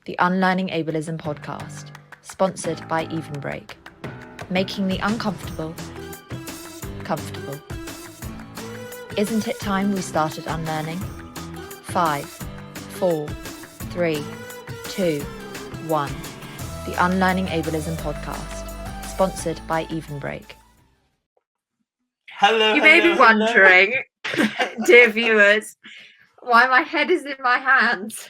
the Unlearning Ableism podcast, sponsored by Even Break, making the uncomfortable comfortable. Isn't it time we started unlearning? 5, 4, 3, 2, 1. The Unlearning Ableism podcast, sponsored by Even Break. Hello. You may be wondering, dear viewers, why my head is in my hands.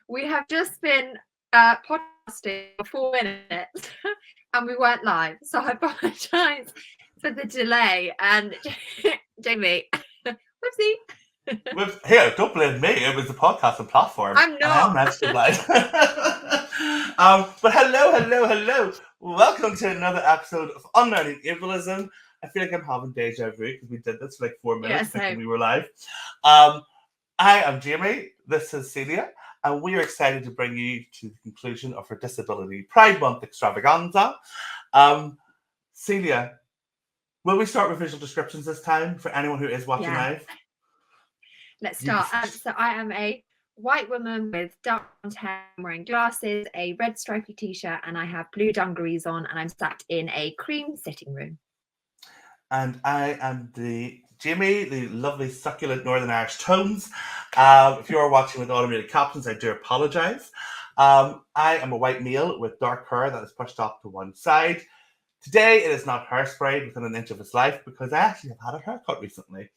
We have just been podcasting for 4 minutes and we weren't live, so I apologise for the delay. And Jamie, whoopsie. Here, don't blame me. It was the podcasting platform. I'm not. I'm actually blind. But hello. Welcome to another episode of Unlearning Ableism. I feel like I'm having deja vu because we did this for like 4 minutes thinking we were live. I am Jamie. This is Celia. And we are excited to bring you to the conclusion of our Disability Pride Month extravaganza. Celia, will we start with visual descriptions this time for anyone who is watching live? Let's start. So I am a white woman with dark blonde hair, wearing glasses, a red stripy t-shirt, and I have blue dungarees on, and I'm sat in a cream sitting room. And I am Jamie, the lovely succulent Northern Irish tones. If you are watching with automated captions, I do apologise. I am a white male with dark hair that is pushed off to one side. Today, it is not hairsprayed within an inch of his life because I actually have had a haircut recently.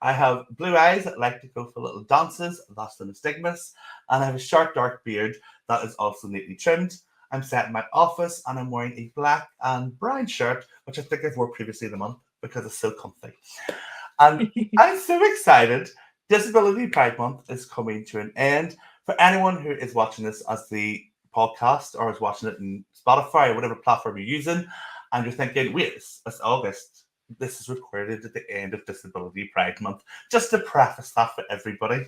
I have blue eyes that like to go for little dances, lost in astigmas, and I have a short dark beard that is also neatly trimmed. I'm sat in my office and I'm wearing a black and brown shirt, which I think I wore previously in the month because it's so comfy. And I'm so excited. Disability Pride Month is coming to an end. For anyone who is watching this as the podcast or is watching it in Spotify or whatever platform you're using, and you're thinking, wait, it's August. This is recorded at the end of Disability Pride Month. Just to preface that for everybody.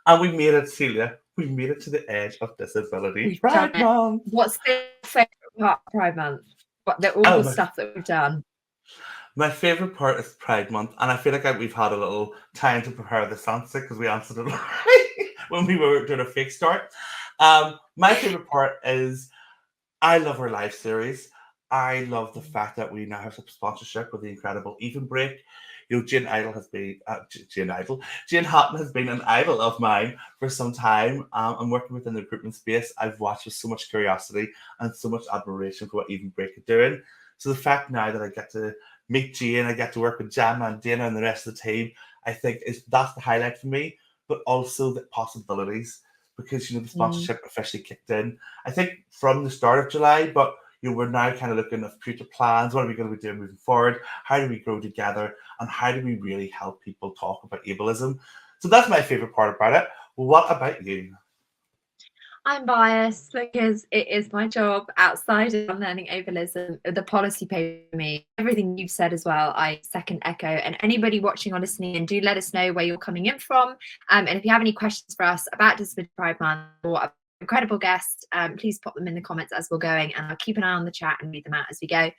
And we made it, Celia. We made it to the edge of Disability Pride Month. What's the favourite part of Pride Month? All the stuff that we've done. My favourite part is Pride Month, and I feel like we've had a little time to prepare this answer because we answered it right when we were doing a fake start. My favourite part is I love our live series. I love the fact that we now have some sponsorship with the incredible Even Break. You know, Jane Hatton has been an idol of mine for some time. I'm working within the recruitment space. I've watched with so much curiosity and so much admiration for what Even Break are doing. So the fact now that I get to meet Jane, I get to work with Gemma and Dana and the rest of the team, I think that's the highlight for me, but also the possibilities because, you know, the sponsorship officially kicked in, I think, from the start of July, but you know, we're now kind of looking at future plans. What are we going to be doing moving forward? How do we grow together? And how do we really help people talk about ableism? So that's my favorite part about it. What about you? I'm biased because it is my job outside of Unlearning Ableism, the policy paper for me. Everything you've said as well, I second echo. And anybody watching or listening in, do let us know where you're coming in from. And if you have any questions for us about Disability Pride Month or incredible guests, please pop them in the comments as we're going, and I'll keep an eye on the chat and read them out as we go.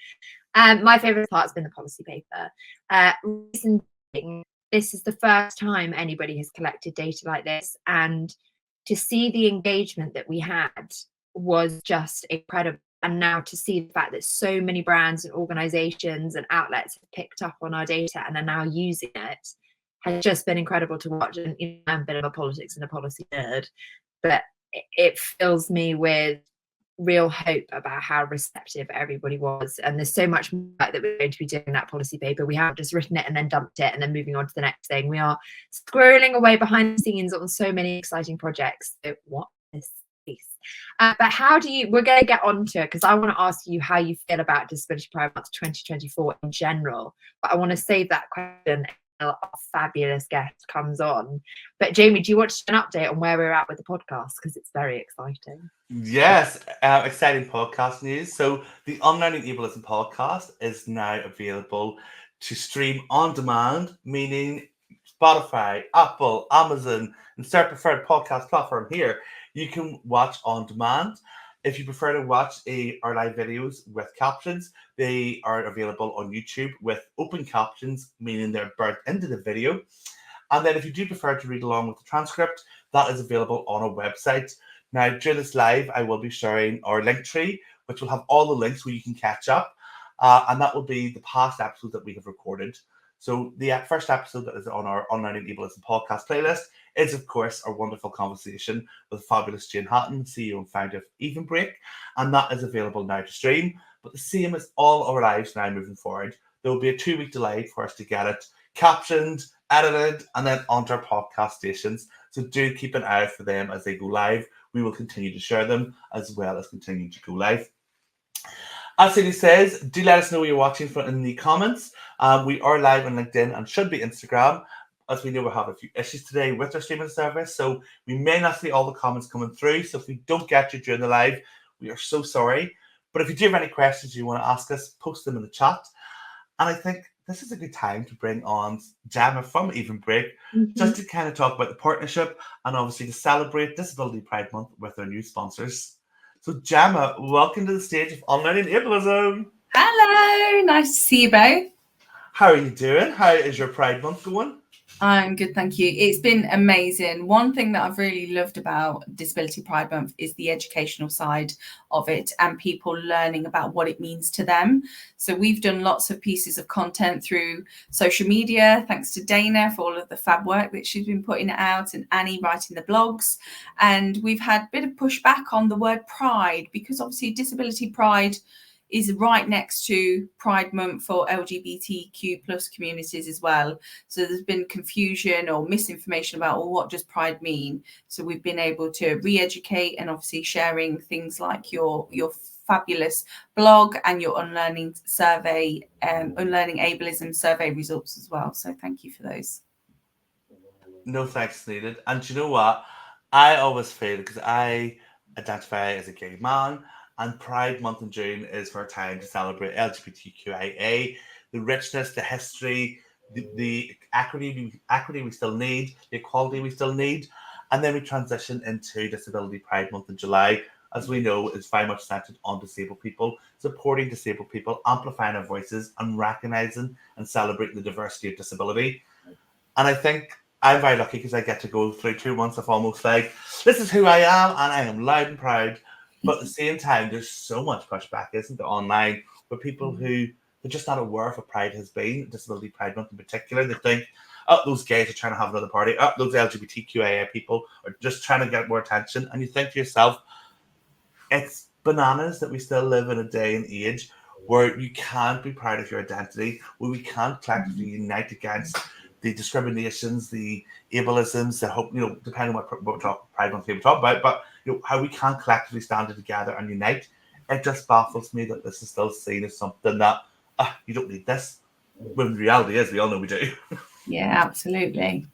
My favourite part has been the policy paper. Reason being, this is the first time anybody has collected data like this, and to see the engagement that we had was just incredible. And now to see the fact that so many brands and organisations and outlets have picked up on our data and are now using it has just been incredible to watch. And you know, I'm a bit of a politics and a policy nerd, but it fills me with real hope about how receptive everybody was. And there's so much more that we're going to be doing in that policy paper. We haven't just written it and then dumped it and then moving on to the next thing. We are squirreling away behind the scenes on so many exciting projects. So what is this? But how do you, we're going to get on to it because I want to ask you how you feel about Disability Pride Month 2024 in general. But I want to save that question until our fabulous guest comes on. But Jamie, do you want to do an update on where we're at with the podcast? Because it's very exciting. Yes, exciting podcast news. So the Unlearning Ableism podcast is now available to stream on demand, meaning Spotify, Apple, Amazon, insert preferred podcast platform here. You can watch on demand. If you prefer to watch our live videos with captions, they are available on YouTube with open captions, meaning they're burnt into the video. And then if you do prefer to read along with the transcript, that is available on our website. Now, during this live, I will be sharing our link tree, which will have all the links where you can catch up. And that will be the past episodes that we have recorded. So the first episode that is on our Unlearning Ableism podcast playlist is, of course, our wonderful conversation with fabulous Jane Hatton, CEO and founder of Even Break. And that is available now to stream. But the same as all our lives now moving forward, there will be a 2-week delay for us to get it captioned, edited, and then onto our podcast stations. So do keep an eye out for them as they go live. We will continue to share them as well as continue to go live. As Celia says, do let us know what you're watching from in the comments. We are live on LinkedIn and should be Instagram. As we know, we're having a few issues today with our streaming service, so we may not see all the comments coming through. So if we don't get you during the live, we are so sorry. But if you do have any questions you want to ask us, post them in the chat. And I think this is a good time to bring on Gemma from Even Break, just to kind of talk about the partnership and obviously to celebrate Disability Pride Month with our new sponsors. So Gemma, welcome to the stage of Unlearning Ableism. Hello, nice to see you both. How are you doing? How is your Pride Month going? I'm good, thank you. It's been amazing. One thing that I've really loved about Disability Pride Month is the educational side of it and people learning about what it means to them. So we've done lots of pieces of content through social media, thanks to Dana for all of the fab work that she's been putting out and Annie writing the blogs. And we've had a bit of pushback on the word pride because obviously disability pride is right next to Pride Month for LGBTQ plus communities as well. So there's been confusion or misinformation about, well, what does Pride mean? So we've been able to re-educate and obviously sharing things like your fabulous blog and your Unlearning survey, Unlearning Ableism survey results as well. So thank you for those. No thanks needed. And do you know what? I always feel, because I identify as a gay man, and Pride Month in June is for a time to celebrate LGBTQIA, the richness, the history, the equity we still need, the equality we still need. And then we transition into Disability Pride Month in July, as we know, is very much centered on disabled people, supporting disabled people, amplifying our voices, and recognizing and celebrating the diversity of disability. And I think I'm very lucky because I get to go through 2 months of almost like, this is who I am, and I am loud and proud. But at the same time, there's so much pushback, isn't there, online, for people who are just not aware of what Pride has been, Disability Pride Month in particular. They think, oh, those gays are trying to have another party. Oh, those LGBTQIA people are just trying to get more attention. And you think to yourself, it's bananas that we still live in a day and age where you can't be proud of your identity, where we can't collectively unite against the discriminations, the ableisms, the hope, depending on what Pride Month people talk about, but how we can't collectively stand together and unite. It just baffles me that this is still seen as something that you don't need this. When the reality is, we all know we do. Yeah, absolutely.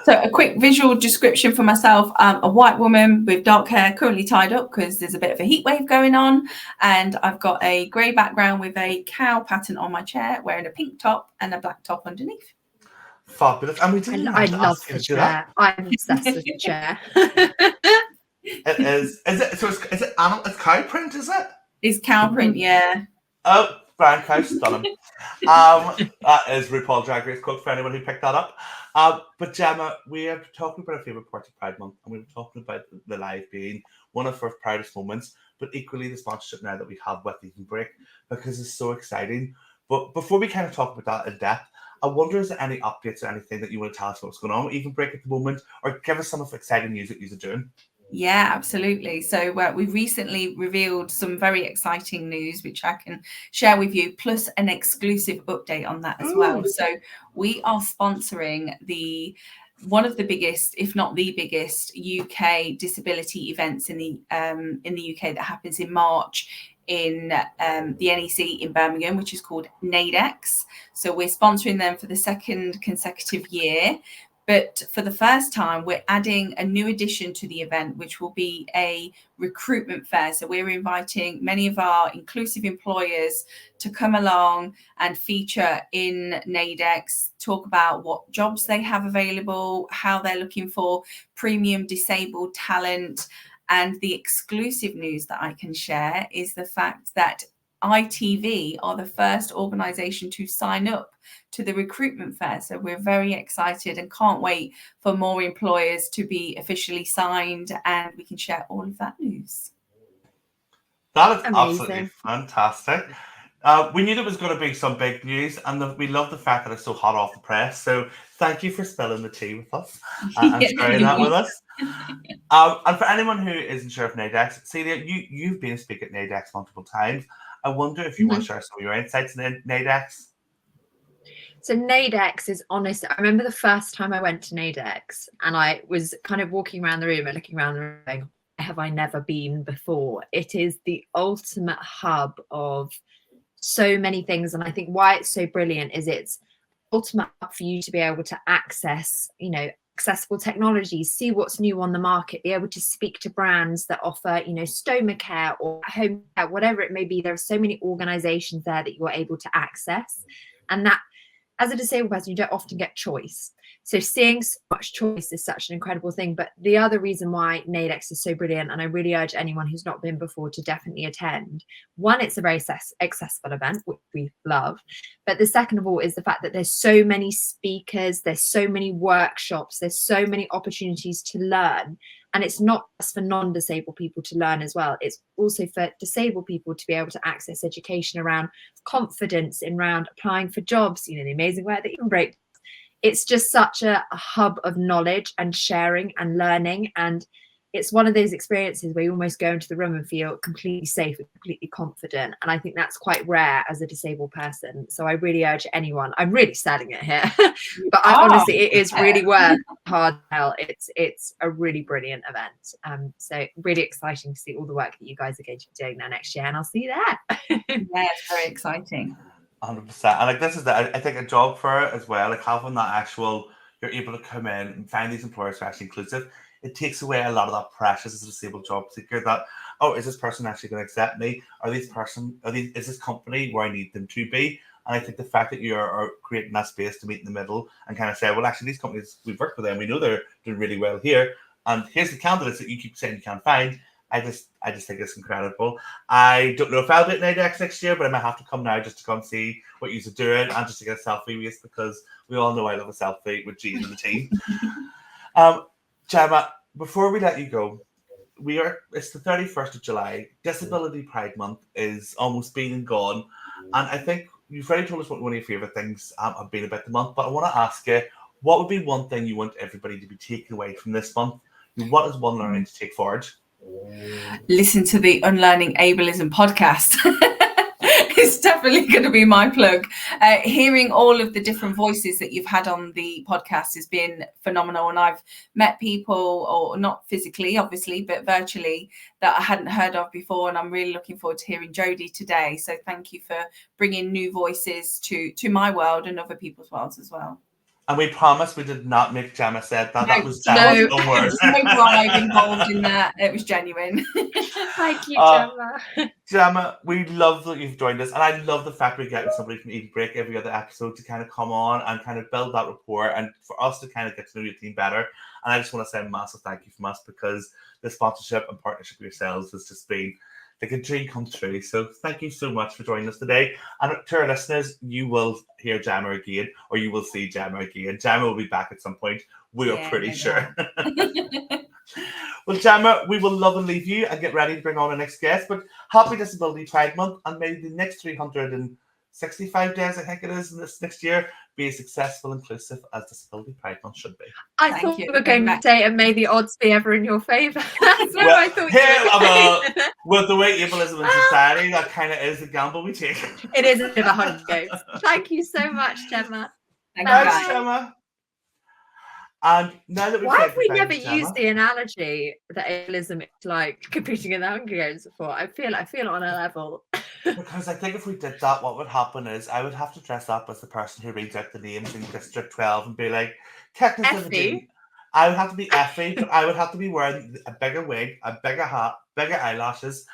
So a quick visual description for myself. I'm a white woman with dark hair, currently tied up because there's a bit of a heat wave going on. And I've got a grey background with a cow pattern on my chair, wearing a pink top and a black top underneath. Fabulous. And we didn't I love ask you the to do that. chair. I'm obsessed with the chair. It is. Is it? So is it animal? It's cow print, is it? It's cow print, yeah. Oh, brown cow, stunning. That is RuPaul Drag Race quote for anyone who picked that up. But Gemma, we are talking about our favourite part of Pride Month, and we were talking about the live being one of our proudest moments, but equally the sponsorship now that we have with Even Break, because it's so exciting. But before we kind of talk about that in depth, I wonder, is there any updates or anything that you want to tell us what's going on with Even Break at the moment, or give us some of the exciting news that you're doing? Yeah, absolutely. So we recently revealed some very exciting news, which I can share with you, plus an exclusive update on that as well. So we are sponsoring one of the biggest, if not the biggest, UK disability events in the UK that happens in March in the NEC in Birmingham, which is called NAIDEX. So we're sponsoring them for the second consecutive year. But for the first time, we're adding a new addition to the event, which will be a recruitment fair. So we're inviting many of our inclusive employers to come along and feature in NAIDEX, talk about what jobs they have available, how they're looking for premium disabled talent. And the exclusive news that I can share is the fact that ITV are the first organisation to sign up to the recruitment fair. So we're very excited and can't wait for more employers to be officially signed, and we can share all of that news. That is Amazing. absolutely fantastic. We knew there was going to be some big news, and we love the fact that it's so hot off the press. So thank you for spilling the tea with us and sharing that with us. And for anyone who isn't sure of NAIDEX, Celia, you've been a speaker at NAIDEX multiple times. I wonder if you want to share some of your insights in NAIDEX. So NAIDEX is honest. I remember the first time I went to NAIDEX, and I was kind of walking around the room and looking around the room going, where have I never been before? It is the ultimate hub of so many things. And I think why it's so brilliant is it's ultimate hub for you to be able to access, you know, accessible technologies, see what's new on the market, be able to speak to brands that offer, you know, stoma care or home care, whatever it may be. There are so many organizations there that you're able to access. And that, as a disabled person, you don't often get choice. So seeing so much choice is such an incredible thing. But the other reason why NAIDEX is so brilliant, and I really urge anyone who's not been before to definitely attend, one, it's a very accessible event, which we love. But the second of all is the fact that there's so many speakers, there's so many workshops, there's so many opportunities to learn. And it's not just for non-disabled people to learn as well. It's also for disabled people to be able to access education around confidence, around applying for jobs, you know, the amazing work that you can break. It's just such a hub of knowledge and sharing and learning. And it's one of those experiences where you almost go into the room and feel completely safe and completely confident. And I think that's quite rare as a disabled person. So I really urge anyone, I'm really selling it here, but honestly, it is really worth hard sell. It's a really brilliant event. So really exciting to see all the work that you guys are going to be doing there next year. And I'll see you there. Yeah, it's very exciting. 100%. And like this is I think a job for it as well, like having that actual, you're able to come in and find these employers who are actually inclusive. It takes away a lot of that pressure as a disabled job seeker that, oh, is this person actually going to accept me? Is this company where I need them to be? And I think the fact that you're creating that space to meet in the middle and kind of say, well, actually, these companies, we've worked with them, we know they're doing really well here. And here's the candidates that you keep saying you can't find. I just think it's incredible. I don't know if I'll be at NAIDEX next year, but I might have to come now just to come see what you're doing and just to get a selfie with, because we all know I love a selfie with Jean and the team. Gemma, before we let you go, it's the 31st of July. Disability Pride Month is almost been and gone. And I think you've already told us what one of your favourite things have been about the month, but I want to ask you, what would be one thing you want everybody to be taking away from this month? What is one learning to take forward? Listen to the Unlearning Ableism podcast. It's definitely going to be my plug. Hearing all of the different voices that you've had on the podcast has been phenomenal. And I've met people, or not physically, obviously, but virtually, that I hadn't heard of before. And I'm really looking forward to hearing Jodie today. So thank you for bringing new voices to my world and other people's worlds as well. And we promise we did not make Gemma said that. That was Gemma's own words. No bribe involved in that. It was genuine. Thank you, Gemma. Gemma, we love that you've joined us. And I love the fact we're getting somebody from Eden Break every other episode to kind of come on and kind of build that rapport and for us to kind of get to know your team better. And I just want to say a massive thank you from us, because the sponsorship and partnership with yourselves has just been like a dream come true. So thank you so much for joining us today. And to our listeners, you will hear Gemma again, or you will see Gemma again. Gemma will be back at some point. We are pretty sure. Well, Gemma, we will love and leave you and get ready to bring on our next guest. But happy Disability Pride Month, and maybe the next 365 days, I think it is, in this next year, be as successful and inclusive as Disability Pride Month should be. I thought you were going to say, and may the odds be ever in your favour. That's what I thought you were going. With the way ableism in society, that kind of is the gamble we take. It is a bit of a hundred goats. Thank you so much, Gemma. Thanks, Gemma. And now that why have we never used the analogy that ableism is like competing in the Hunger Games before? I feel on a level. Because I think if we did that, what would happen is I would have to dress up as the person who reads out the names in District 12 and be like, Effie. I would have to be Effie, but I would have to be wearing a bigger wig, a bigger hat, bigger eyelashes.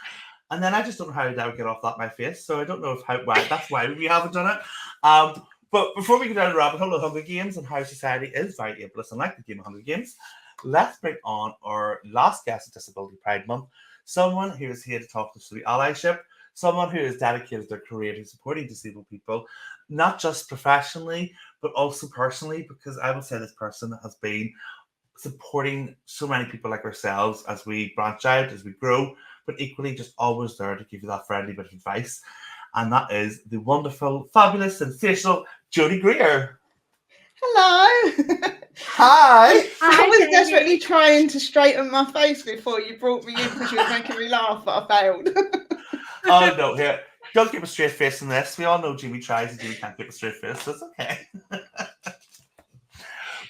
And then I just don't know how that would get off that my face. So I don't know that's why we haven't done it. But before we get down the rabbit hole of Hunger Games and how society is very ableist and like the game of Hunger Games, let's bring on our last guest at Disability Pride Month, someone who is here to talk to us through allyship, someone who has dedicated their career to supporting disabled people, not just professionally, but also personally, because I would say this person has been supporting so many people like ourselves as we branch out, as we grow, but equally just always there to give you that friendly bit of advice. And that is the wonderful, fabulous, sensational Jodie Greer. Hello. Hi. I was Jamie. desperately trying to straighten my face before you brought me in because you were making me laugh, but I failed. Oh no, here. Don't keep a straight face in this. We all know Jamie tries and Jamie can't keep a straight face, so it's okay.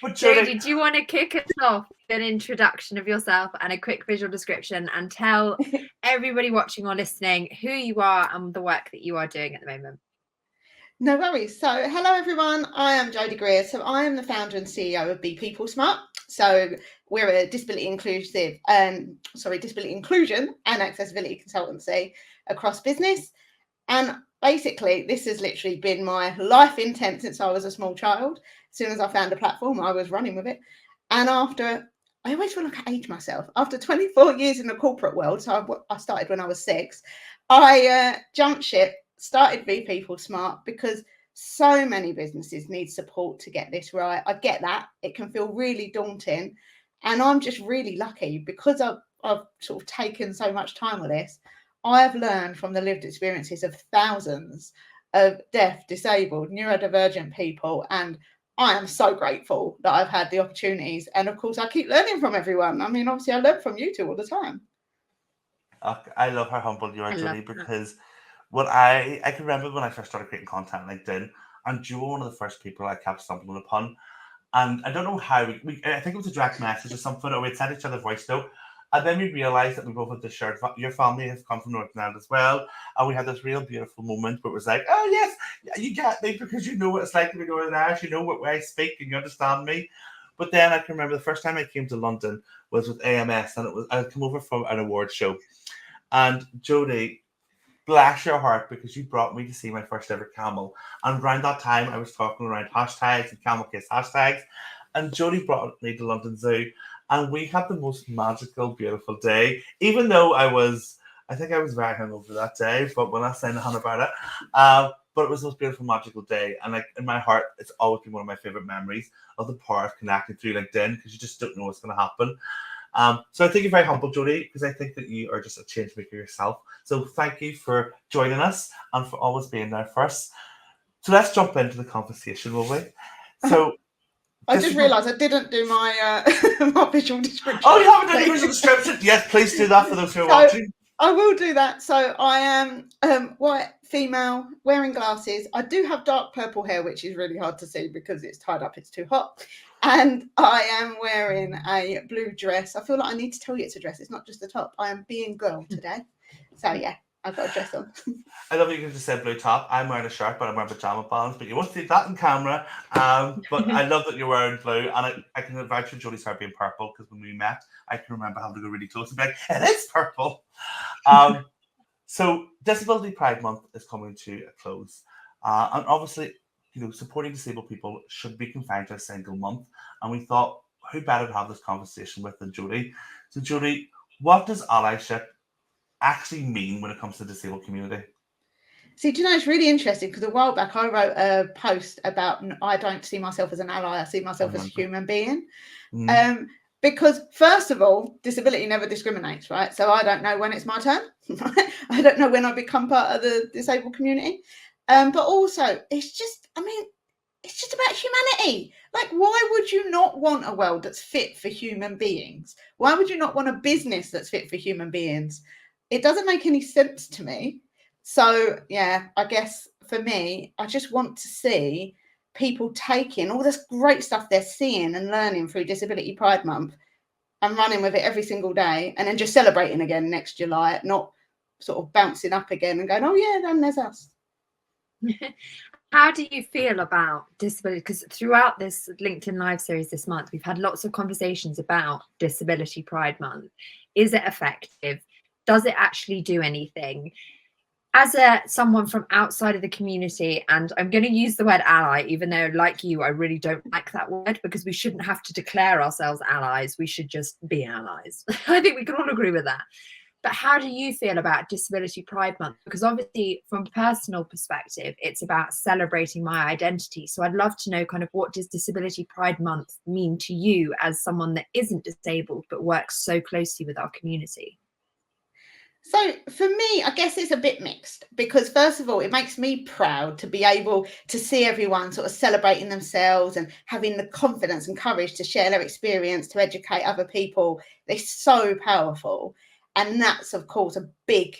But Jodie, do you want to kick us off with an introduction of yourself and a quick visual description and tell everybody watching or listening who you are and the work that you are doing at the moment? No worries. So, hello everyone. I am Jodie Greer. So, I am the founder and CEO of Be People Smart. So, we're a disability inclusion and accessibility consultancy across business. And basically, this has literally been my life intent since I was a small child. As soon as I found a platform, I was running with it. And I always feel like I age myself. After 24 years in the corporate world, so I started when I was 6, I jumped ship, started Be People Smart because so many businesses need support to get this right. I get that. It can feel really daunting. And I'm just really lucky because I've sort of taken so much time with this. I've learned from the lived experiences of thousands of deaf, disabled, neurodivergent people, and I am so grateful that I've had the opportunities. And of course, I keep learning from everyone. I mean, obviously, I learn from you two all the time. I love how humble you are, Jodie, because what I can remember when I first started creating content on LinkedIn, and you were one of the first people I kept stumbling upon. And I don't know how I think it was a direct message or something, or we'd sent each other a voice note. And then we realised that we both had this shared, your family has come from Northern Ireland as well. And we had this real beautiful moment where it was like, oh yes, you get me because you know what it's like to be Northern Irish, you know what way I speak and you understand me. But then I can remember the first time I came to London was with AMS, and I come over from an award show. And Jodie, bless your heart, because you brought me to see my first ever camel. And around that time, I was talking around hashtags and camel case hashtags. And Jodie brought me to London Zoo. And we had the most magical, beautiful day. Even though I think I was very hungover that day, but we're not saying nothing about it. But it was the most beautiful, magical day. And like in my heart, it's always been one of my favorite memories of the power of connecting through LinkedIn, because you just don't know what's going to happen. So I think you're very humble, Jodie, because I think that you are just a change maker yourself. So thank you for joining us and for always being there for us. So let's jump into the conversation, will we? So I just realised I didn't do my my visual description. Oh, you haven't done the visual description? Yes, please do that for those who are watching. I will do that. So I am white, female, wearing glasses. I do have dark purple hair, which is really hard to see because it's tied up. It's too hot. And I am wearing a blue dress. I feel like I need to tell you it's a dress. It's not just the top. I am being girl today. So yeah, I've got a dress on. I love that you just said blue top. I'm wearing a shirt, but I'm wearing pajama bottoms. But you won't see that in camera. But I love that you're wearing blue. And I can vouch for Jodie's hair being purple, because when we met, I can remember having to go really close and be like, it is purple. So Disability Pride Month is coming to a close. And obviously, supporting disabled people should be confined to a single month. And we thought, who better to have this conversation with than Jodie? So Jodie, what does allyship actually mean when it comes to the disabled community? See, do you know, it's really interesting because a while back I wrote a post about I don't see myself as an ally, I see myself as a human being. Because first of all, disability never discriminates, right? So I don't know when it's my turn. I don't know when I become part of the disabled community. But also, it's just about humanity. Like, why would you not want a world that's fit for human beings? Why would you not want a business that's fit for human beings? It doesn't make any sense to me. So, yeah, I guess for me, I just want to see people taking all this great stuff they're seeing and learning through Disability Pride Month and running with it every single day, and then just celebrating again next July, not sort of bouncing up again and going, oh, yeah, then there's us. How do you feel about disability? Because throughout this LinkedIn Live series this month, we've had lots of conversations about Disability Pride Month. Is it effective? Does it actually do anything? As someone from outside of the community, and I'm going to use the word ally, even though, like you, I really don't like that word, because we shouldn't have to declare ourselves allies. We should just be allies. I think we can all agree with that. But how do you feel about Disability Pride Month? Because obviously from a personal perspective, it's about celebrating my identity. So I'd love to know kind of, what does Disability Pride Month mean to you as someone that isn't disabled but works so closely with our community? So for me, I guess it's a bit mixed, because first of all, it makes me proud to be able to see everyone sort of celebrating themselves and having the confidence and courage to share their experience, to educate other people. They're so powerful. And that's, of course, a big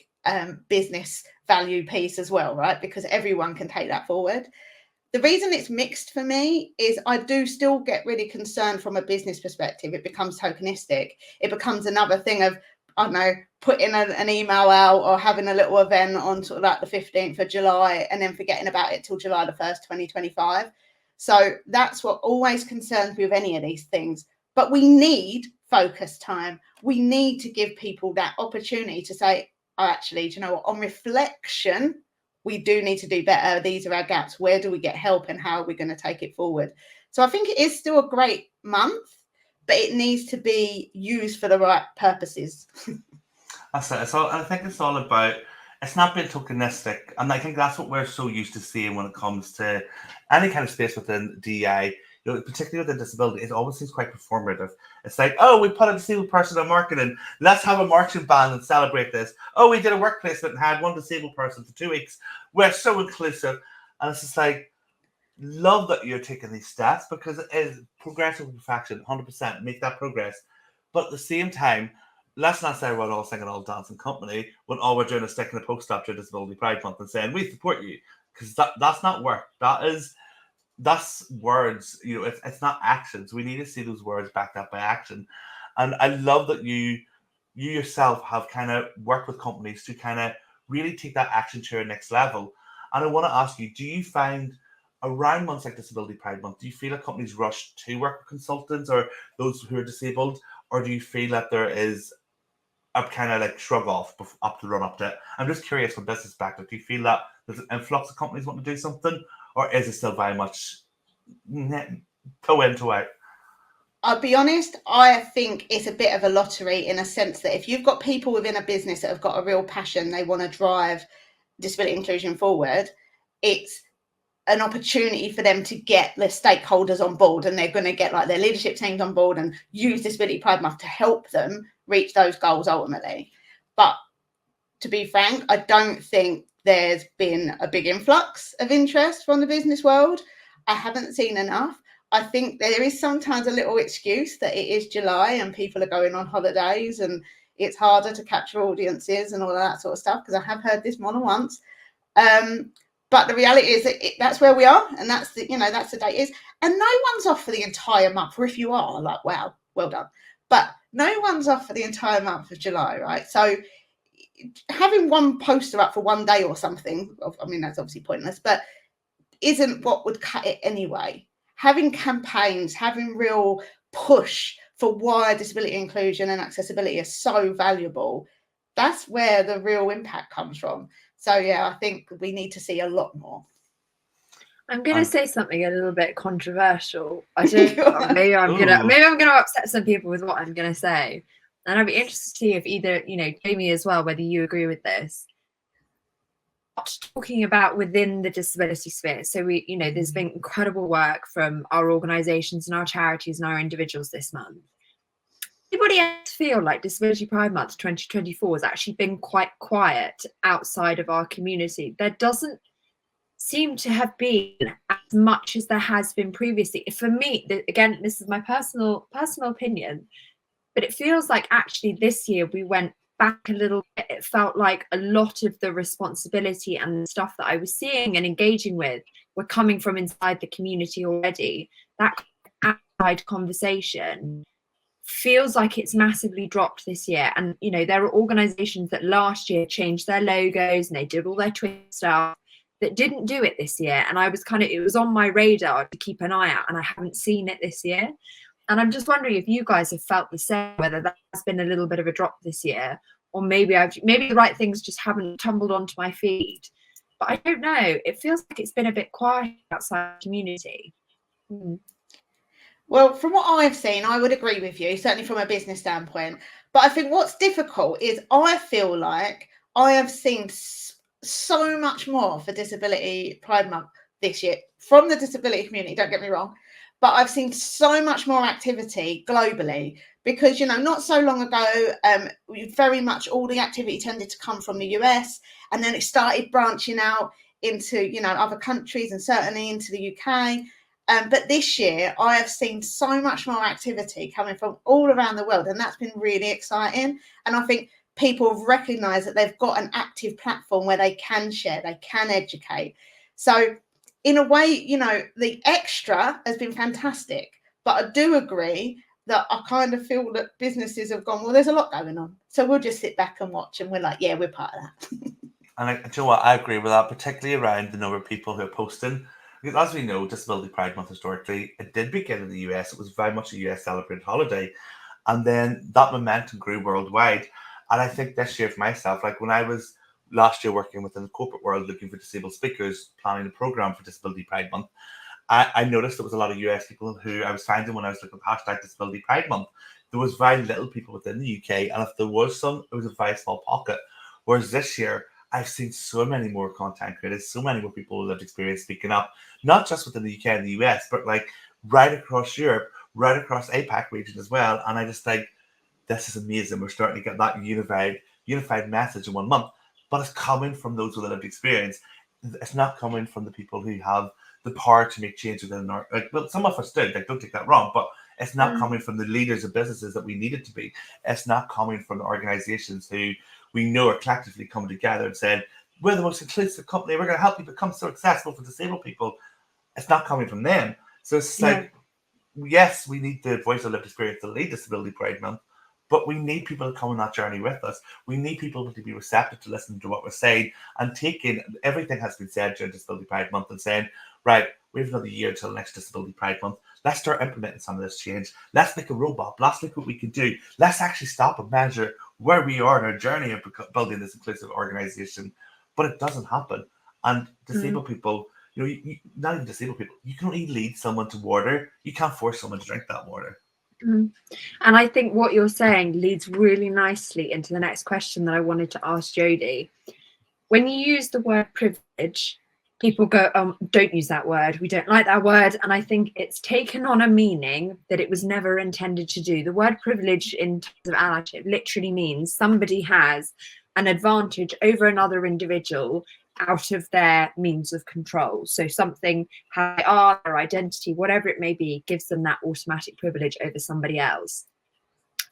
business value piece as well, right? Because everyone can take that forward. The reason it's mixed for me is I do still get really concerned from a business perspective. It becomes tokenistic. It becomes another thing of, I don't know, putting an email out or having a little event on sort of like the 15th of July and then forgetting about it till July the 1st, 2025. So that's what always concerns me with any of these things. But we need focus time. We need to give people that opportunity to say, oh, actually, do you know what? On reflection, we do need to do better. These are our gaps. Where do we get help and how are we going to take it forward? So I think it is still a great month, but it needs to be used for the right purposes. That's it. So I think it's all about, it's not being tokenistic. And I think that's what we're so used to seeing when it comes to any kind of space within DEI, you know, particularly with disability. It always seems quite performative. It's like, oh, we put a disabled person on marketing. Let's have a marching band and celebrate this. Oh, we did a work placement and had one disabled person for 2 weeks. We're so inclusive. And it's just like, love that you're taking these steps, because it is progressive perfection, 100%. Make that progress. But at the same time, let's not say we're all singing, all dancing company when all we're doing is sticking a post up to Disability Pride Month and saying we support you, because that's not work. That's words. You know, it's not actions. We need to see those words backed up by action. And I love that you yourself have kind of worked with companies to kind of really take that action to your next level. And I want to ask you, do you find around months like Disability Pride Month, do you feel like companies rush to work with consultants or those who are disabled, or do you feel that there is a kind of like shrug off up to run up to it? I'm just curious from business perspective, do you feel that there's an influx of companies wanting to do something, or is it still very much toe in, toe out? I'll be honest, I think it's a bit of a lottery, in a sense that if you've got people within a business that have got a real passion, they want to drive disability inclusion forward, it's an opportunity for them to get the stakeholders on board, and they're going to get like their leadership teams on board and use Disability Pride Month to help them reach those goals ultimately. But to be frank, I don't think there's been a big influx of interest from the business world. I haven't seen enough. I think there is sometimes a little excuse that it is July and people are going on holidays and it's harder to capture audiences and all of that sort of stuff, because I have heard this more than once. But the reality is that that's where we are, and that's the, you know, that's the date is, and no one's off for the entire month. Or if you are, like, wow, well done. But no one's off for the entire month of July, right? So having one poster up for one day or something, I mean, that's obviously pointless, but isn't what would cut it anyway. Having campaigns, having real push for why disability inclusion and accessibility are so valuable, that's where the real impact comes from. So, yeah, I think we need to see a lot more. I'm going to say something a little bit controversial. I don't know, maybe I'm going to upset some people with what I'm going to say. And I'd be interested to see if either, you know, Jamie as well, whether you agree with this. Talking about within the disability sphere. So we, you know, there's been incredible work from our organisations and our charities and our individuals this month. Anybody else feel like Disability Pride Month 2024 has actually been quite quiet outside of our community? There doesn't seem to have been as much as there has been previously. For me, again, this is my personal opinion, but it feels like actually this year we went back a little bit. It felt like a lot of the responsibility and the stuff that I was seeing and engaging with were coming from inside the community already. That outside conversation feels like it's massively dropped this year. And, you know, there are organizations that last year changed their logos and they did all their Twitter stuff that didn't do it this year. And I was it was on my radar to keep an eye out, and I haven't seen it this year. And I'm just wondering if you guys have felt the same, whether that has been a little bit of a drop this year, or maybe the right things just haven't tumbled onto my feed. But I don't know. It feels like it's been a bit quiet outside the community. Well, from what I've seen, I would agree with you, certainly from a business standpoint. But I think what's difficult is I feel like I have seen so much more for Disability Pride Month this year from the disability community, don't get me wrong. But I've seen so much more activity globally because, you know, not so long ago, very much all the activity tended to come from the US, and then it started branching out into, you know, other countries and certainly into the UK. But this year, I have seen so much more activity coming from all around the world, and that's been really exciting. And I think people have recognised that they've got an active platform where they can share, they can educate. So, in a way, you know, the extra has been fantastic. But I do agree that I kind of feel that businesses have gone, well, there's a lot going on. So we'll just sit back and watch, and we're like, yeah, we're part of that. And do you know what? I agree with that, particularly around the number of people who are posting. Because as we know, Disability Pride Month historically, it did begin in the US. It was very much a US celebrated holiday. And then that momentum grew worldwide. And I think this year for myself, like when I was last year working within the corporate world looking for disabled speakers, planning a program for Disability Pride Month, I noticed there was a lot of US people who I was finding when I was looking at hashtag Disability Pride Month. There was very little people within the UK. And if there was some, it was a very small pocket. Whereas this year, I've seen so many more content creators, so many more people with lived experience speaking up, not just within the UK and the US, but like right across Europe, right across APAC region as well. And I just think this is amazing. We're starting to get that unified message in 1 month, but it's coming from those with a lived experience. It's not coming from the people who have the power to make change within our, like, well, some of us do, like, don't take that wrong, but it's not coming from the leaders of businesses that we need it to be. It's not coming from the organizations who we know are collectively coming together and saying, we're the most inclusive company, we're going to help you become so accessible for disabled people. It's not coming from them. So it's like, yes, we need the voice of lived experience to lead Disability Pride Month, but we need people to come on that journey with us. We need people to be receptive to listen to what we're saying and taking everything has been said during Disability Pride Month and saying, right, we have another year until next Disability Pride Month. Let's start implementing some of this change. Let's make a roadmap. Let's look what we can do. Let's actually stop and measure where we are in our journey of building this inclusive organization. But it doesn't happen. And disabled people, you know, not even disabled people, you can only lead someone to water. You can't force someone to drink that water. And I think what you're saying leads really nicely into the next question that I wanted to ask Jodie. When you use the word privilege, people go, don't use that word. We don't like that word. And I think it's taken on a meaning that it was never intended to do. The word privilege in terms of allyship literally means somebody has an advantage over another individual out of their means of control. So something, how they are, their identity, whatever it may be, gives them that automatic privilege over somebody else.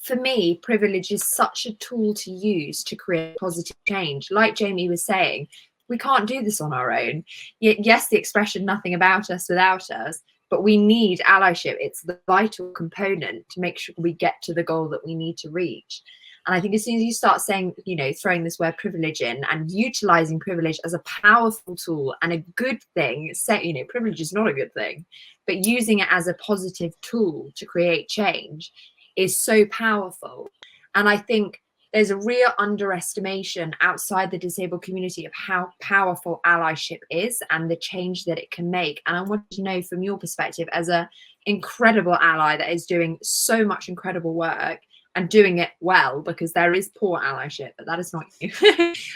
For me, privilege is such a tool to use to create positive change. Like Jamie was saying, we can't do this on our own. Yes, the expression nothing about us without us, but we need allyship. It's the vital component to make sure we get to the goal that we need to reach. And I think as soon as you start saying, you know, throwing this word privilege in and utilizing privilege as a powerful tool and a good thing, you know, privilege is not a good thing, but using it as a positive tool to create change is so powerful. And I think there's a real underestimation outside the disabled community of how powerful allyship is and the change that it can make. And I want to know from your perspective as an incredible ally that is doing so much incredible work and doing it well, because there is poor allyship, but that is not you.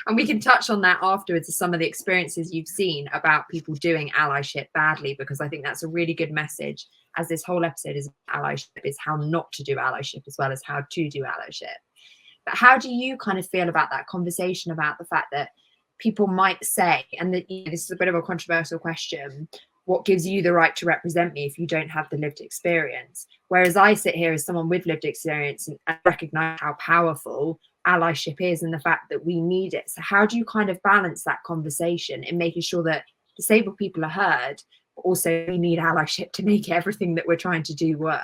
And we can touch on that afterwards, some of the experiences you've seen about people doing allyship badly, because I think that's a really good message, as this whole episode is allyship, is how not to do allyship as well as how to do allyship. But how do you kind of feel about that conversation about the fact that people might say, and that, you know, this is a bit of a controversial question, what gives you the right to represent me if you don't have the lived experience? Whereas I sit here as someone with lived experience and recognize how powerful allyship is and the fact that we need it. So how do you kind of balance that conversation in making sure that disabled people are heard, but also we need allyship to make everything that we're trying to do work?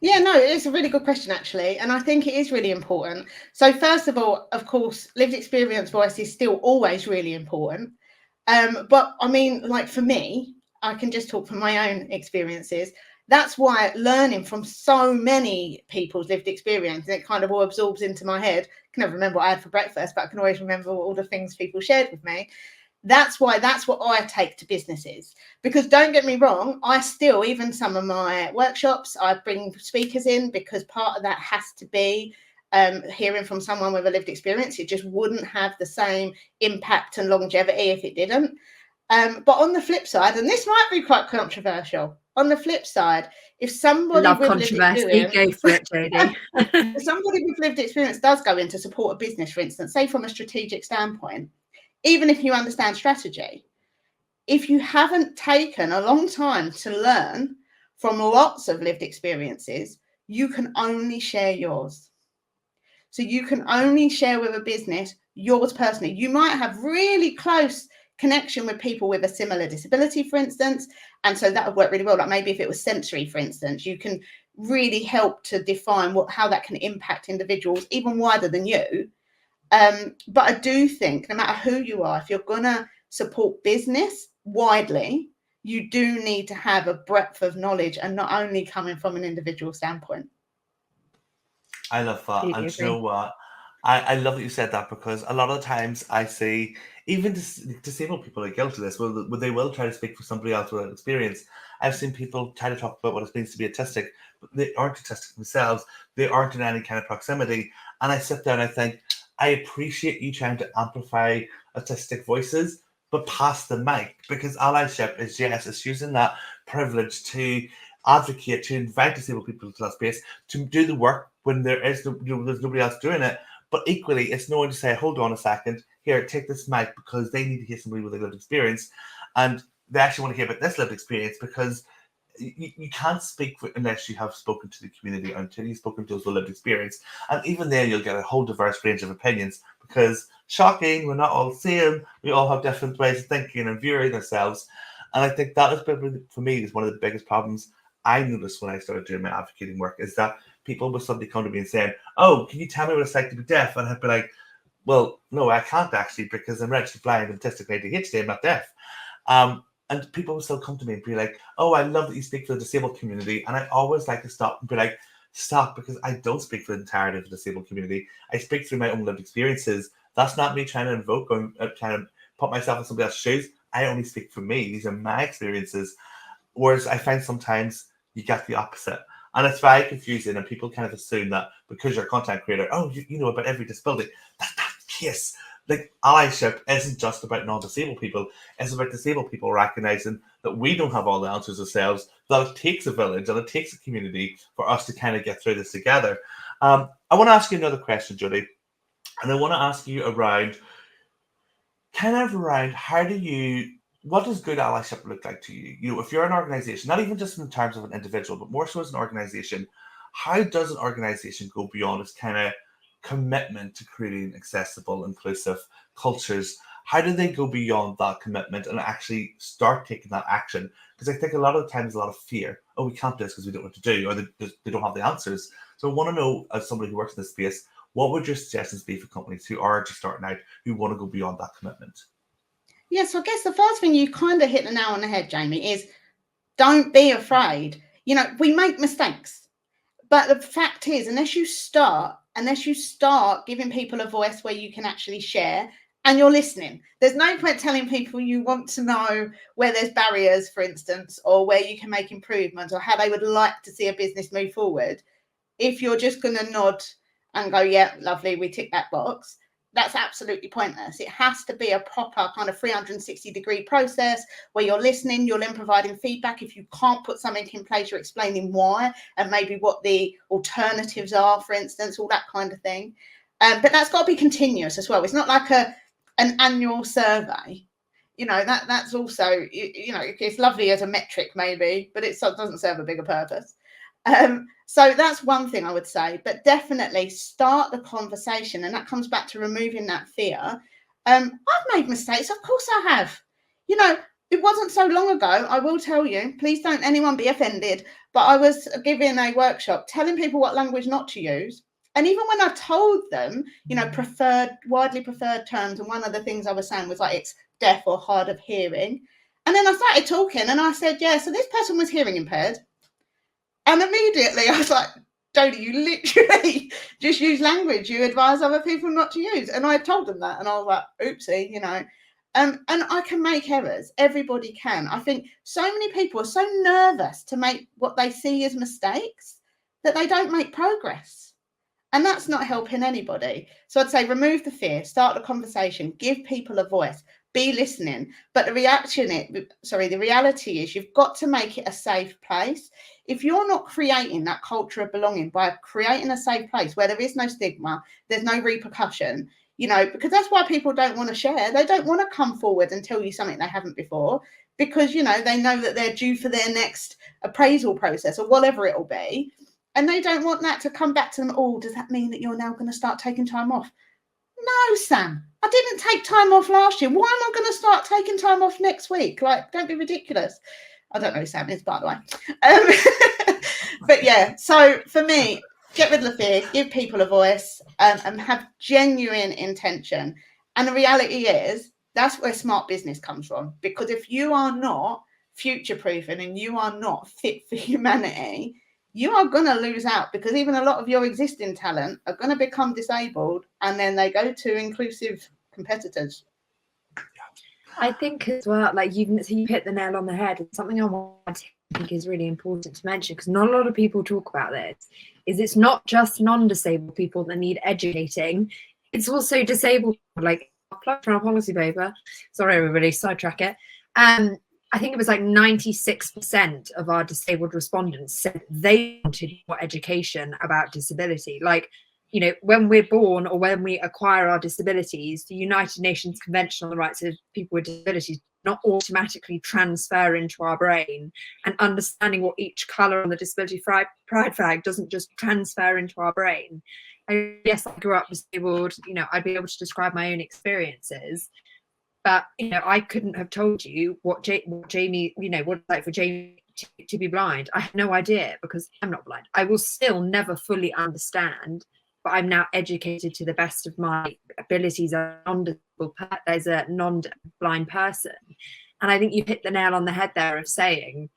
Yeah, no, it's a really good question, actually. And I think it is really important. So first of all, of course, lived experience voice is still always really important. But I mean, like for me, I can just talk from my own experiences. That's why learning from so many people's lived experience, and it kind of all absorbs into my head. I can never remember what I had for breakfast, but I can always remember all the things people shared with me. That's what I take to businesses, because don't get me wrong, I still, even some of my workshops, I bring speakers in, because part of that has to be hearing from someone with a lived experience. It just wouldn't have the same impact and longevity if it didn't. But on the flip side, and this might be quite controversial, on the flip side, if somebody Love with lived controversy, experience, go for it, Jodie. if somebody with lived experience does go in to support a business, for instance, say from a strategic standpoint, even if you understand strategy, if you haven't taken a long time to learn from lots of lived experiences, you can only share yours. So you can only share with a business yours personally. You might have really close connection with people with a similar disability, for instance, and so that would work really well. Like maybe if it was sensory, for instance, you can really help to define how that can impact individuals even wider than you. But I do think no matter who you are, if you're going to support business widely, you do need to have a breadth of knowledge and not only coming from an individual standpoint. I love that. Completely And do you agree. know what? I love that you said that, because a lot of times I see even disabled people are guilty of this. Well, they will try to speak for somebody else with experience. I've seen people try to talk about what it means to be autistic, but they aren't autistic themselves. They aren't in any kind of proximity. And I sit there and I think, I appreciate you trying to amplify autistic voices, but pass the mic, because allyship is, yes, it's using that privilege to advocate, to invite disabled people to that space, to do the work when there's nobody else doing it. But equally, it's no one to say, hold on a second, here, take this mic, because they need to hear somebody with a lived experience. And they actually want to hear about this lived experience, because you can't speak unless you have spoken to the community, until you've spoken to those with lived experience. And even then, you'll get a whole diverse range of opinions, because shocking, we're not all the same. We all have different ways of thinking and viewing ourselves. And I think that is, for me, is one of the biggest problems I noticed when I started doing my advocating work, is that people would suddenly come to me and saying, oh, can you tell me what it's like to be deaf? And I'd be like, well, no, I can't actually, because I'm registered blind and autistic and ADHD, I'm not deaf. And people will still come to me and be like, oh, I love that you speak for the disabled community. And I always like to stop and be like, stop, because I don't speak for the entirety of the disabled community. I speak through my own lived experiences. That's not me trying to invoke or trying to put myself in somebody else's shoes. I only speak for me. These are my experiences. Whereas I find sometimes you get the opposite. And it's very confusing, and people kind of assume that because you're a content creator, oh, you know about every disability. That's not the case. Like, allyship isn't just about non-disabled people. It's about disabled people recognizing that we don't have all the answers ourselves, that it takes a village and it takes a community for us to kind of get through this together. I want to ask you another question, Jodie. And I want to ask you around what does good allyship look like to you? You know, if you're an organization, not even just in terms of an individual, but more so as an organization, how does an organization go beyond its kind of commitment to creating accessible, inclusive cultures? How do they go beyond that commitment and actually start taking that action? Because I think a lot of the time there's a lot of fear. Oh, we can't do this because we don't know what to do, or they don't have the answers. So I want to know, as somebody who works in this space, what would your suggestions be for companies who are just starting out, who want to go beyond that commitment? Yes, I guess the first thing you kind of hit the nail on the head, Jamie, is don't be afraid. You know, we make mistakes, but the fact is, unless you start giving people a voice where you can actually share and you're listening, there's no point telling people you want to know where there's barriers, for instance, or where you can make improvements, or how they would like to see a business move forward. If you're just going to nod and go, yeah, lovely, we tick that box, that's absolutely pointless. It has to be a proper kind of 360-degree process where you're listening, you're then providing feedback. If you can't put something in place, you're explaining why and maybe what the alternatives are, for instance, all that kind of thing. But that's got to be continuous as well. It's not like an annual survey. You know, that's also, you know, it's lovely as a metric maybe, but it doesn't serve a bigger purpose. So that's one thing I would say, but definitely start the conversation. And that comes back to removing that fear. I've made mistakes. Of course I have. You know, it wasn't so long ago. I will tell you, please don't anyone be offended, but I was giving a workshop telling people what language not to use. And even when I told them, you know, widely preferred terms, and one of the things I was saying was like, it's deaf or hard of hearing. And then I started talking and I said, yeah, so this person was hearing impaired. And immediately I was like, Jodie, you literally just use language you advise other people not to use. And I told them that, and I was like, oopsie, you know. And I can make errors. Everybody can. I think so many people are so nervous to make what they see as mistakes that they don't make progress. And that's not helping anybody. So I'd say remove the fear, start the conversation, give people a voice, be listening. But the reality is you've got to make it a safe place. If you're not creating that culture of belonging by creating a safe place where there is no stigma, there's no repercussion, you know, because that's why people don't want to share. They don't want to come forward and tell you something they haven't before because, you know, they know that they're due for their next appraisal process or whatever it will be. And they don't want that to come back to them. Oh, does that mean that you're now going to start taking time off? No, Sam, I didn't take time off last year. Why am I going to start taking time off next week? Like, don't be ridiculous. I don't know who Sam is, by the way. But yeah, so for me, get rid of the fear, give people a voice, and have genuine intention. And the reality is, that's where smart business comes from. Because if you are not future-proofing and you are not fit for humanity, you are going to lose out, because even a lot of your existing talent are going to become disabled and then they go to inclusive competitors. I think as well, like you hit the nail on the head. And something I think is really important to mention, because not a lot of people talk about this, is it's not just non-disabled people that need educating. It's also disabled people. Like, I'll plug for our policy paper. Sorry, everybody, sidetrack it. I think it was like 96% of our disabled respondents said they wanted more education about disability. Like, you know, when we're born or when we acquire our disabilities, the United Nations Convention on the Rights of People with Disabilities not automatically transfer into our brain, and understanding what each colour on the disability pride flag doesn't just transfer into our brain. And yes, I grew up disabled, you know, I'd be able to describe my own experiences. But, you know, I couldn't have told you what Jamie, you know, what it's like for Jamie to be blind. I have no idea, because I'm not blind. I will still never fully understand, but I'm now educated to the best of my abilities as a non-blind person. And I think you hit the nail on the head there of saying,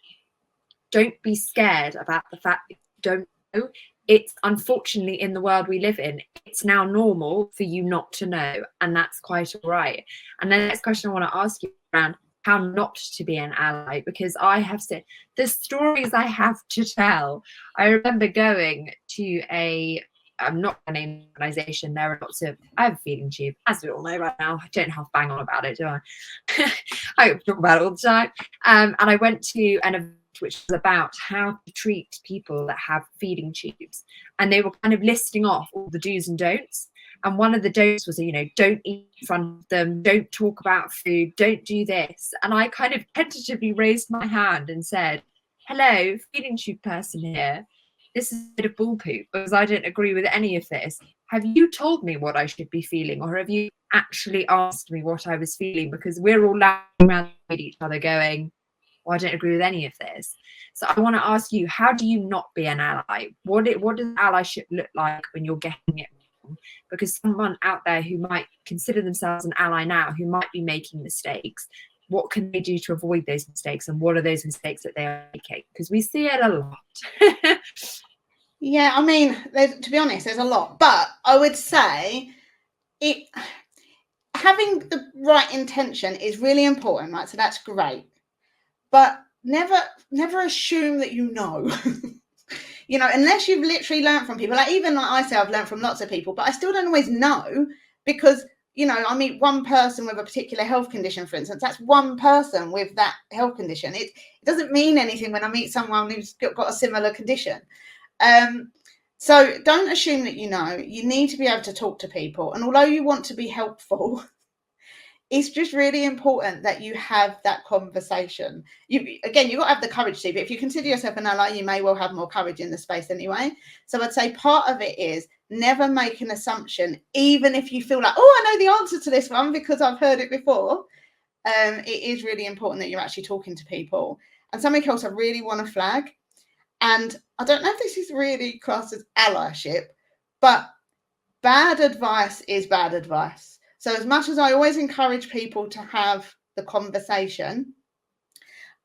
don't be scared about the fact that you don't know. It's unfortunately, in the world we live in, it's now normal for you not to know, and that's quite all right. And the next question I want to ask you around how not to be an ally, because I have said the stories I have to tell. I remember going to I'm not going to name an organisation. There are lots of, I have a feeding tube, as we all know right now. I don't half bang on about it, do I? I talk about it all the time. And I went to an event which was about how to treat people that have feeding tubes, and they were kind of listing off all the do's and don'ts. And one of the don'ts was, you know, don't eat in front of them, don't talk about food, don't do this. And I kind of tentatively raised my hand and said, hello, feeding tube person here, this is a bit of bull poop, because I don't agree with any of this. Have you told me what I should be feeling, or have you actually asked me what I was feeling? Because we're all laughing around at each other going, I don't agree with any of this. So I want to ask you, how do you not be an ally? What does allyship look like when you're getting it wrong? Because someone out there who might consider themselves an ally now, who might be making mistakes, what can they do to avoid those mistakes? And what are those mistakes that they are making? Because we see it a lot. Yeah, I mean, to be honest, there's a lot. But I would say having the right intention is really important, right? So that's great. But never assume that you know. You know, unless you've literally learned from people. Like, even like I say, I've learned from lots of people, but I still don't always know, because, you know, I meet one person with a particular health condition, for instance. That's one person with that health condition. It doesn't mean anything when I meet someone who's got a similar condition. So don't assume that you know. You need to be able to talk to people. And although you want to be helpful, it's just really important that you have that conversation. You've got to have the courage to, but if you consider yourself an ally, you may well have more courage in the space anyway. So I'd say part of it is never make an assumption, even if you feel like, oh, I know the answer to this one because I've heard it before. It is really important that you're actually talking to people. And something else I really want to flag, and I don't know if this is really classed as allyship, but bad advice is bad advice. So as much as I always encourage people to have the conversation,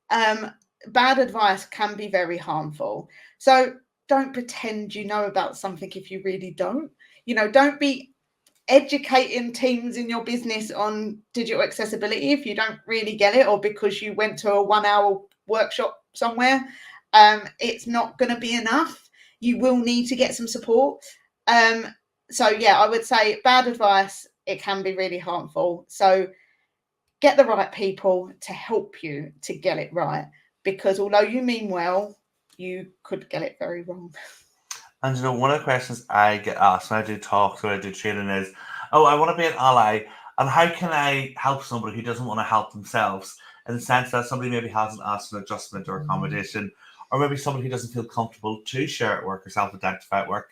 bad advice can be very harmful. So don't pretend you know about something if you really don't. You know, don't be educating teams in your business on digital accessibility if you don't really get it, or because you went to a 1 hour workshop somewhere, it's not going to be enough. You will need to get some support. So yeah, I would say bad advice, it can be really harmful. So get the right people to help you to get it right, because although you mean well, you could get it very wrong. And you know, one of the questions I get asked when I do talks or I do training is, oh, I want to be an ally, and how can I help somebody who doesn't want to help themselves? In the sense that somebody maybe hasn't asked for an adjustment or accommodation, or maybe somebody who doesn't feel comfortable to share at work or self-identify at work.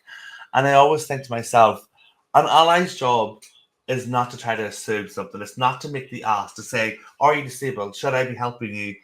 And I always think to myself, an ally's job is not to try to assume something. It's not to make the ask to say, are you disabled? Should I be helping you?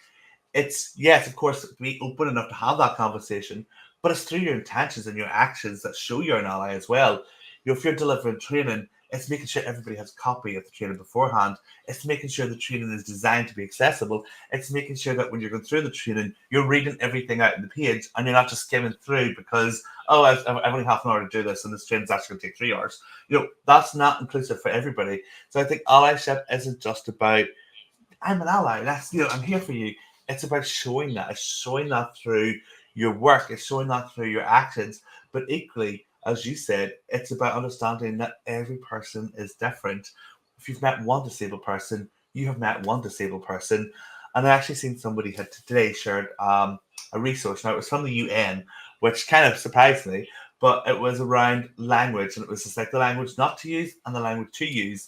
It's, yes, of course, to be open enough to have that conversation, but it's through your intentions and your actions that show you're an ally as well. You know, if you're delivering training, it's making sure everybody has a copy of the training beforehand. It's making sure the training is designed to be accessible. It's making sure that when you're going through the training, you're reading everything out in the page and you're not just skimming through because, oh, I've only half an hour to do this and this training's actually going to take 3 hours. You know, that's not inclusive for everybody. So I think allyship isn't just about, I'm an ally, that's, you know, I'm here for you. It's about showing that. It's showing that through your work. It's showing that through your actions. But equally, as you said, it's about understanding that every person is different. If you've met one disabled person, you have met one disabled person. And I actually seen somebody had today shared a resource. Now, it was from the UN, which kind of surprised me, but it was around language. And it was just like the language not to use and the language to use.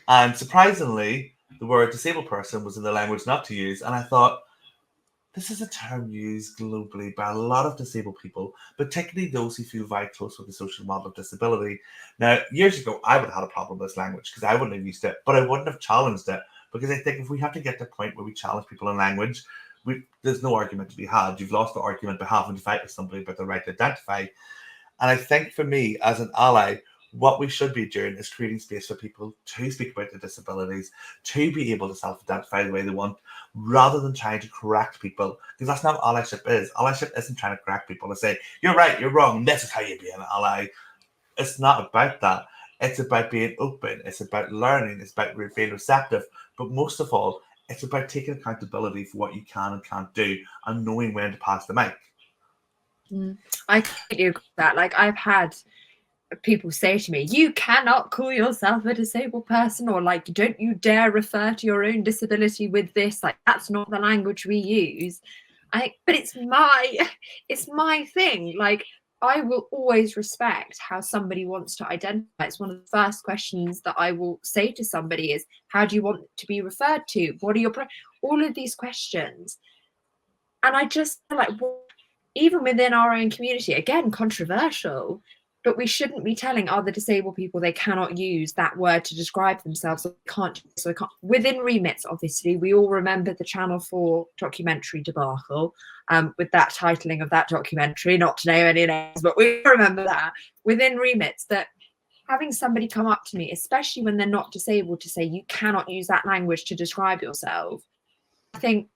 And surprisingly, the word disabled person was in the language not to use. And I thought, this is a term used globally by a lot of disabled people, particularly those who feel very close with the social model of disability. Now, years ago, I would have had a problem with this language because I wouldn't have used it, but I wouldn't have challenged it, because I think if we have to get to the point where we challenge people in language, there's no argument to be had. You've lost the argument by having to fight with somebody about the right to identify. And I think for me, as an ally, what we should be doing is creating space for people to speak about their disabilities, to be able to self-identify the way they want, rather than trying to correct people. Because that's not what allyship is. Allyship isn't trying to correct people and say, you're right, you're wrong, this is how you be an ally. It's not about that. It's about being open. It's about learning. It's about being receptive. But most of all, it's about taking accountability for what you can and can't do and knowing when to pass the mic. I completely agree with that. Like, I've had people say to me, you cannot call yourself a disabled person, or like, don't you dare refer to your own disability with this, like, that's not the language we use. But it's my thing. Like, I will always respect how somebody wants to identify. It's one of the first questions that I will say to somebody is, how do you want to be referred to? What are your all of these questions? And I just feel like, even within our own community, again, controversial, but we shouldn't be telling other disabled people they cannot use that word to describe themselves. So they can't. Within remits, obviously, we all remember the Channel 4 documentary debacle, with that titling of that documentary, not to name any names, but we remember that. Within remits, that having somebody come up to me, especially when they're not disabled, to say you cannot use that language to describe yourself, I think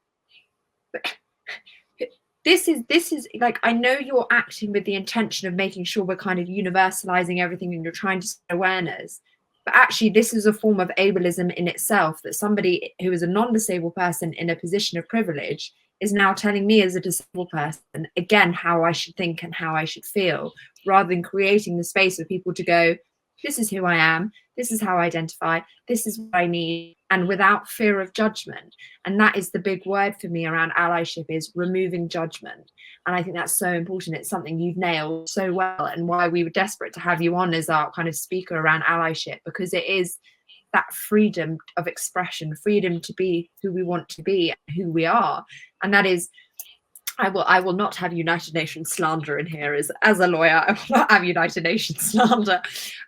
this is like, I know you're acting with the intention of making sure we're kind of universalizing everything and you're trying to spread awareness, but actually this is a form of ableism in itself, that somebody who is a non-disabled person in a position of privilege is now telling me as a disabled person, again, how I should think and how I should feel, rather than creating the space for people to go, this is who I am, this is how I identify, this is what I need, and without fear of judgment. And that is the big word for me around allyship, is removing judgment. And I think that's so important. It's something you've nailed so well, and why we were desperate to have you on as our kind of speaker around allyship, because it is that freedom of expression, freedom to be who we want to be and who we are. And that is, I will not have United Nations slander in here. As a lawyer, I will not have United Nations slander.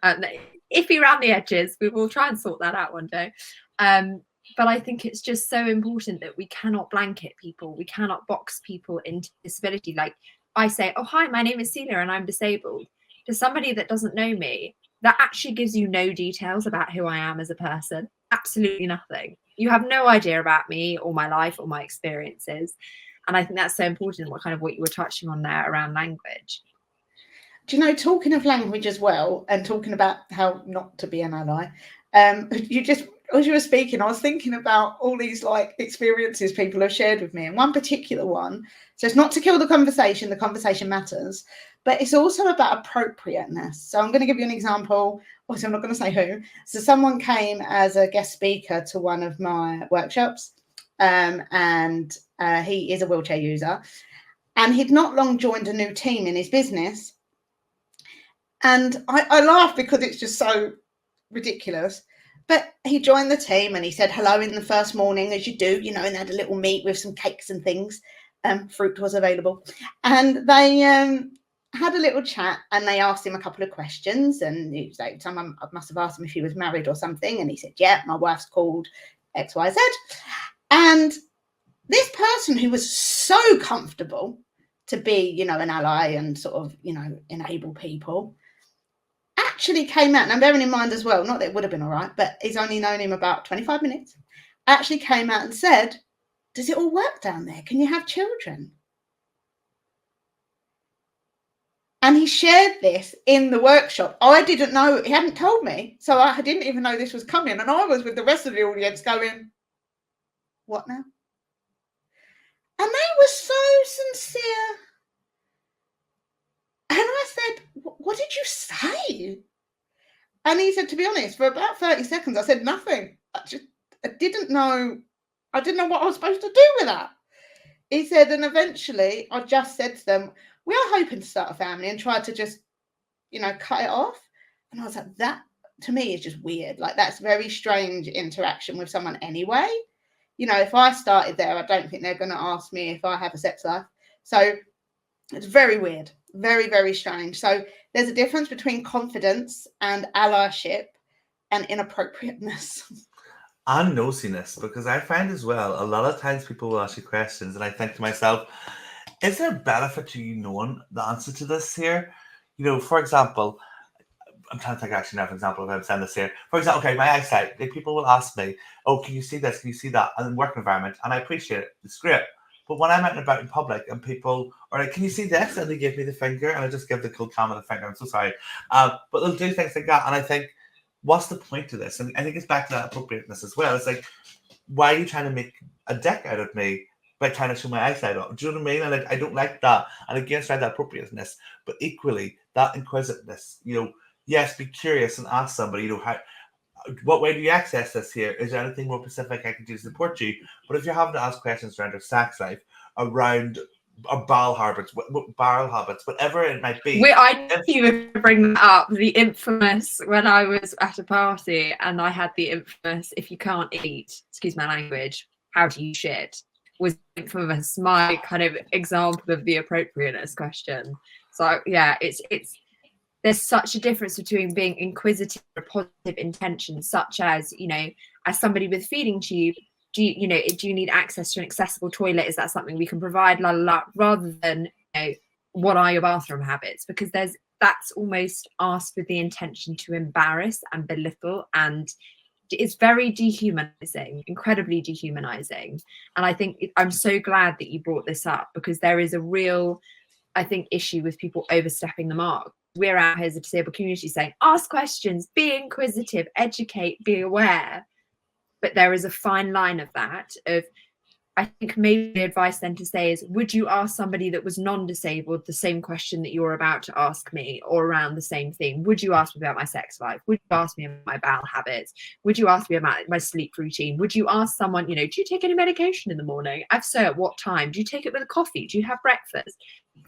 Iffy around the edges. We will try and sort that out one day. But I think it's just so important that we cannot blanket people. We cannot box people into disability. Like, I say, oh, hi, my name is Celia and I'm disabled. To somebody that doesn't know me, that actually gives you no details about who I am as a person. Absolutely nothing. You have no idea about me or my life or my experiences. And I think that's so important, what you were touching on there around language. do you know, talking of language as well, and talking about how not to be an ally, you just, as you were speaking, I was thinking about all these like experiences people have shared with me, and one particular one. So it's not to kill the conversation matters, but it's also about appropriateness. So I'm going to give you an example. Also, I'm not going to say who. So someone came as a guest speaker to one of my workshops, and he is a wheelchair user, and he'd not long joined a new team in his business. And I laugh because it's just so ridiculous. But he joined the team and he said hello in the first morning, as you do, you know, and they had a little meet with some cakes and things. Fruit was available. And they had a little chat, and they asked him a couple of questions. And he was like, someone must have asked him if he was married or something. And he said, yeah, my wife's called XYZ. And this person who was so comfortable to be, you know, an ally and sort of, you know, enable people, actually came out, and bearing in mind as well, not that it would have been all right, but he's only known him about 25 minutes, actually came out and said, does it all work down there? Can you have children? And he shared this in the workshop. I didn't know, he hadn't told me, so I didn't even know this was coming. And I was with the rest of the audience going, what now? And they were so sincere. And I said, what did you say? And he said, to be honest, for about 30 seconds, I said nothing. I didn't know what I was supposed to do with that. He said, and eventually I just said to them, we are hoping to start a family, and tried to just, you know, cut it off. And I was like, that to me is just weird. Like, that's very strange interaction with someone anyway. You know, if I started there, I don't think they're going to ask me if I have a sex life. So it's very weird. Very, very strange. So there's a difference between confidence and allyship and inappropriateness. And nosiness, because I find as well, a lot of times people will ask you questions, and I think to myself, is there a benefit to you knowing the answer to this here? You know, for example, I'm trying to think actually now, for example, if I'm saying this here. For example, okay, my eyesight, people will ask me, oh, can you see this? Can you see that? And in work environment, and I appreciate it. It's great. But when I'm out and about in public and people are like, can you see this? And they give me the finger, and I just give the cold camera the finger. I'm so sorry. But they'll do things like that. And I think, what's the point of this? And I think it's back to that appropriateness as well. It's like, why are you trying to make a dick out of me by trying to show my eyesight off? Do you know what I mean? And I don't like that. And again, try that appropriateness. But equally, that inquisitiveness, you know, yes, be curious and ask somebody, you know, what way do you access this here? Is there anything more specific I can do to support you? But if you're having to ask questions around your sex life, around our bowel habits, whatever it might be. I knew you were bringing that up, the infamous, when I was at a party and I had the infamous, if you can't eat, excuse my language, how do you shit? Was infamous my kind of example of the appropriateness question. So yeah, it's there's such a difference between being inquisitive or positive intention, such as, you know, as somebody with feeding tube, do you need access to an accessible toilet? Is that something we can provide? La, la, la, rather than, you know, what are your bathroom habits? Because that's almost asked with the intention to embarrass and belittle, and it's very dehumanizing, incredibly dehumanizing. And I think I'm so glad that you brought this up, because there is a real, I think, issue with people overstepping the mark. We're out here as a disabled community saying, ask questions, be inquisitive, educate, be aware. But there is a fine line of that. I think maybe the advice then to say is, would you ask somebody that was non-disabled the same question that you're about to ask me, or around the same theme? Would you ask me about my sex life? Would you ask me about my bowel habits? Would you ask me about my sleep routine? Would you ask someone, you know, do you take any medication in the morning? If so, at what time? Do you take it with a coffee? Do you have breakfast?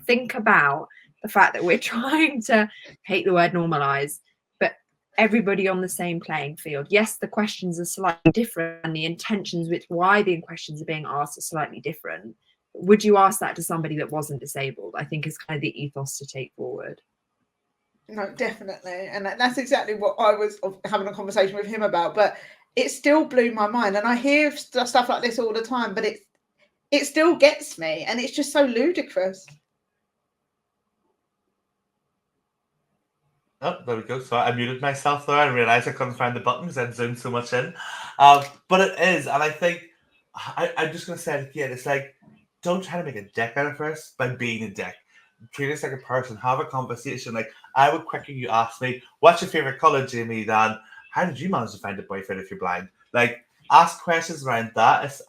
Think about the fact that we're trying to, hate the word normalize, but everybody on the same playing field. Yes, the questions are slightly different, and the intentions with why the questions are being asked are slightly different. Would you ask that to somebody that wasn't disabled? I think is kind of the ethos to take forward. No, definitely. And that's exactly what I was having a conversation with him about, but it still blew my mind. And I hear stuff like this all the time, but it still gets me, and it's just so ludicrous. Oh, there we go. So I muted myself there. I realized I couldn't find the button because I'd zoomed so much in. But it is, and I think I'm just going to say it again. It's like, don't try to make a dick out of us by being a dick. treat us like a person, have a conversation. Like, I would quicker you ask me, what's your favorite color, Jamie, than how did you manage to find a boyfriend if you're blind? Like, ask questions around that. It's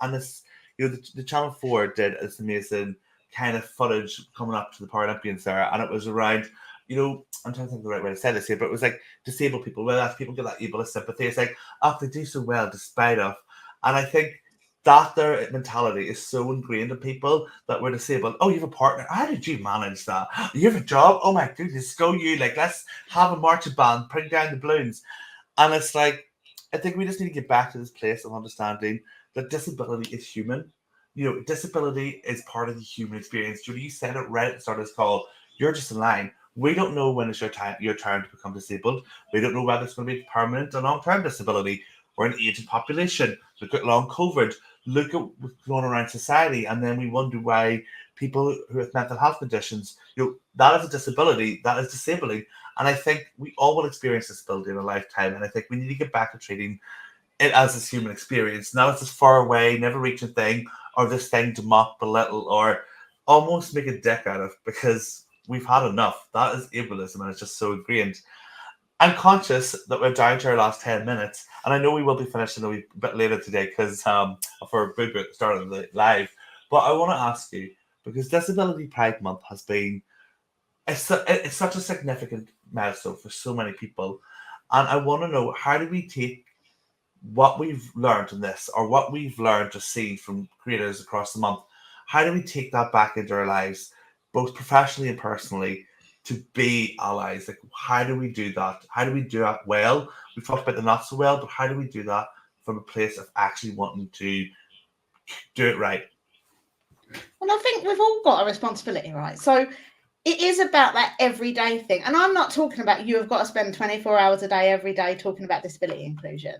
you know, the Channel 4 did this amazing kind of footage coming up to the Paralympians there, and it was around, you know, I'm trying to think of the right way to say this here, but it was like disabled people, whether that's people get that ableist sympathy. It's like, oh, they do so well despite of. And I think that their mentality is so ingrained in people that we're disabled. Oh, you have a partner. How did you manage that? You have a job? Oh my goodness, go you. Like, let's have a marching band, bring down the balloons. And it's like, I think we just need to get back to this place of understanding that disability is human. You know, disability is part of the human experience. Jodie, you said it right at the start of this call. You're just in line. We don't know when it's your turn to become disabled. We don't know whether it's going to be permanent or long-term disability. We're an aging population. Look at long COVID. Look at what's going on around society, and then we wonder why people who have mental health conditions, you know, that is a disability, that is disabling. And I think we all will experience disability in a lifetime, and I think we need to get back to treating it as this human experience, not as this far away, never reaching thing, or this thing to mock, belittle, or almost make a dick out of, because we've had enough. That is ableism, and it's just so ingrained. I'm conscious that we're down to our last 10 minutes, and I know we will be finishing a wee bit later today because of our boot at the start of the live. But I want to ask you, because Disability Pride Month has been, it's such a significant milestone for so many people, and I want to know, how do we take what we've learned in this, or what we've learned to see from creators across the month, how do we take that back into our lives, both professionally and personally, to be allies? Like, how do we do that? How do we do that well? We've talked about the not so well, but how do we do that from a place of actually wanting to do it right? Well, I think we've all got a responsibility, right? So it is about that everyday thing. And I'm not talking about you have got to spend 24 hours a day every day talking about disability inclusion.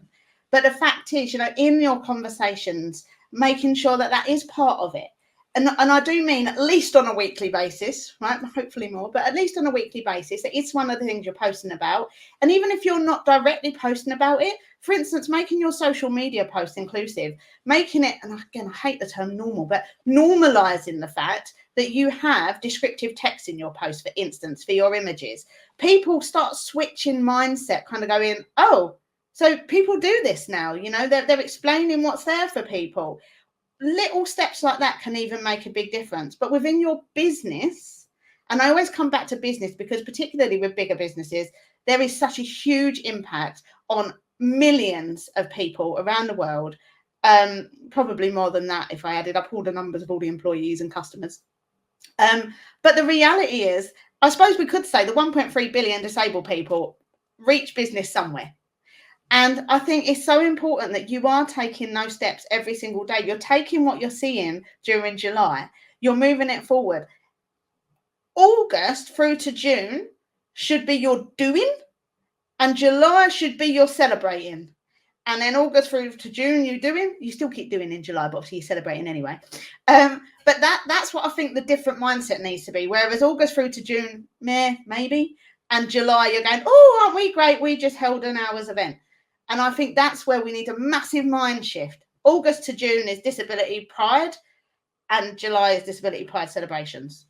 But the fact is, you know, in your conversations, making sure that that is part of it. And I do mean at least on a weekly basis, right? Hopefully more, but at least on a weekly basis. It's one of the things you're posting about. And even if you're not directly posting about it, for instance, making your social media posts inclusive, making it, and again, I hate the term normal, but normalizing the fact that you have descriptive text in your post, for instance, for your images. People start switching mindset, kind of going, oh, so people do this now, you know, they're explaining what's there for people. Little steps like that can even make a big difference. But within your business, and I always come back to business because particularly with bigger businesses, there is such a huge impact on millions of people around the world. Probably more than that if I added up all the numbers of all the employees and customers. But the reality is, I suppose we could say the 1.3 billion disabled people reach business somewhere. And I think it's so important that you are taking those steps every single day. You're taking what you're seeing during July, you're moving it forward. August through to June should be your doing, and July should be your celebrating. And then August through to June, you're doing. You still keep doing in July, but obviously you're celebrating anyway. But that's what I think the different mindset needs to be. Whereas August through to June, maybe, and July, you're going, oh, aren't we great? We just held an hour's event. And I think that's where we need a massive mind shift. August to June is Disability Pride, and July is Disability Pride celebrations.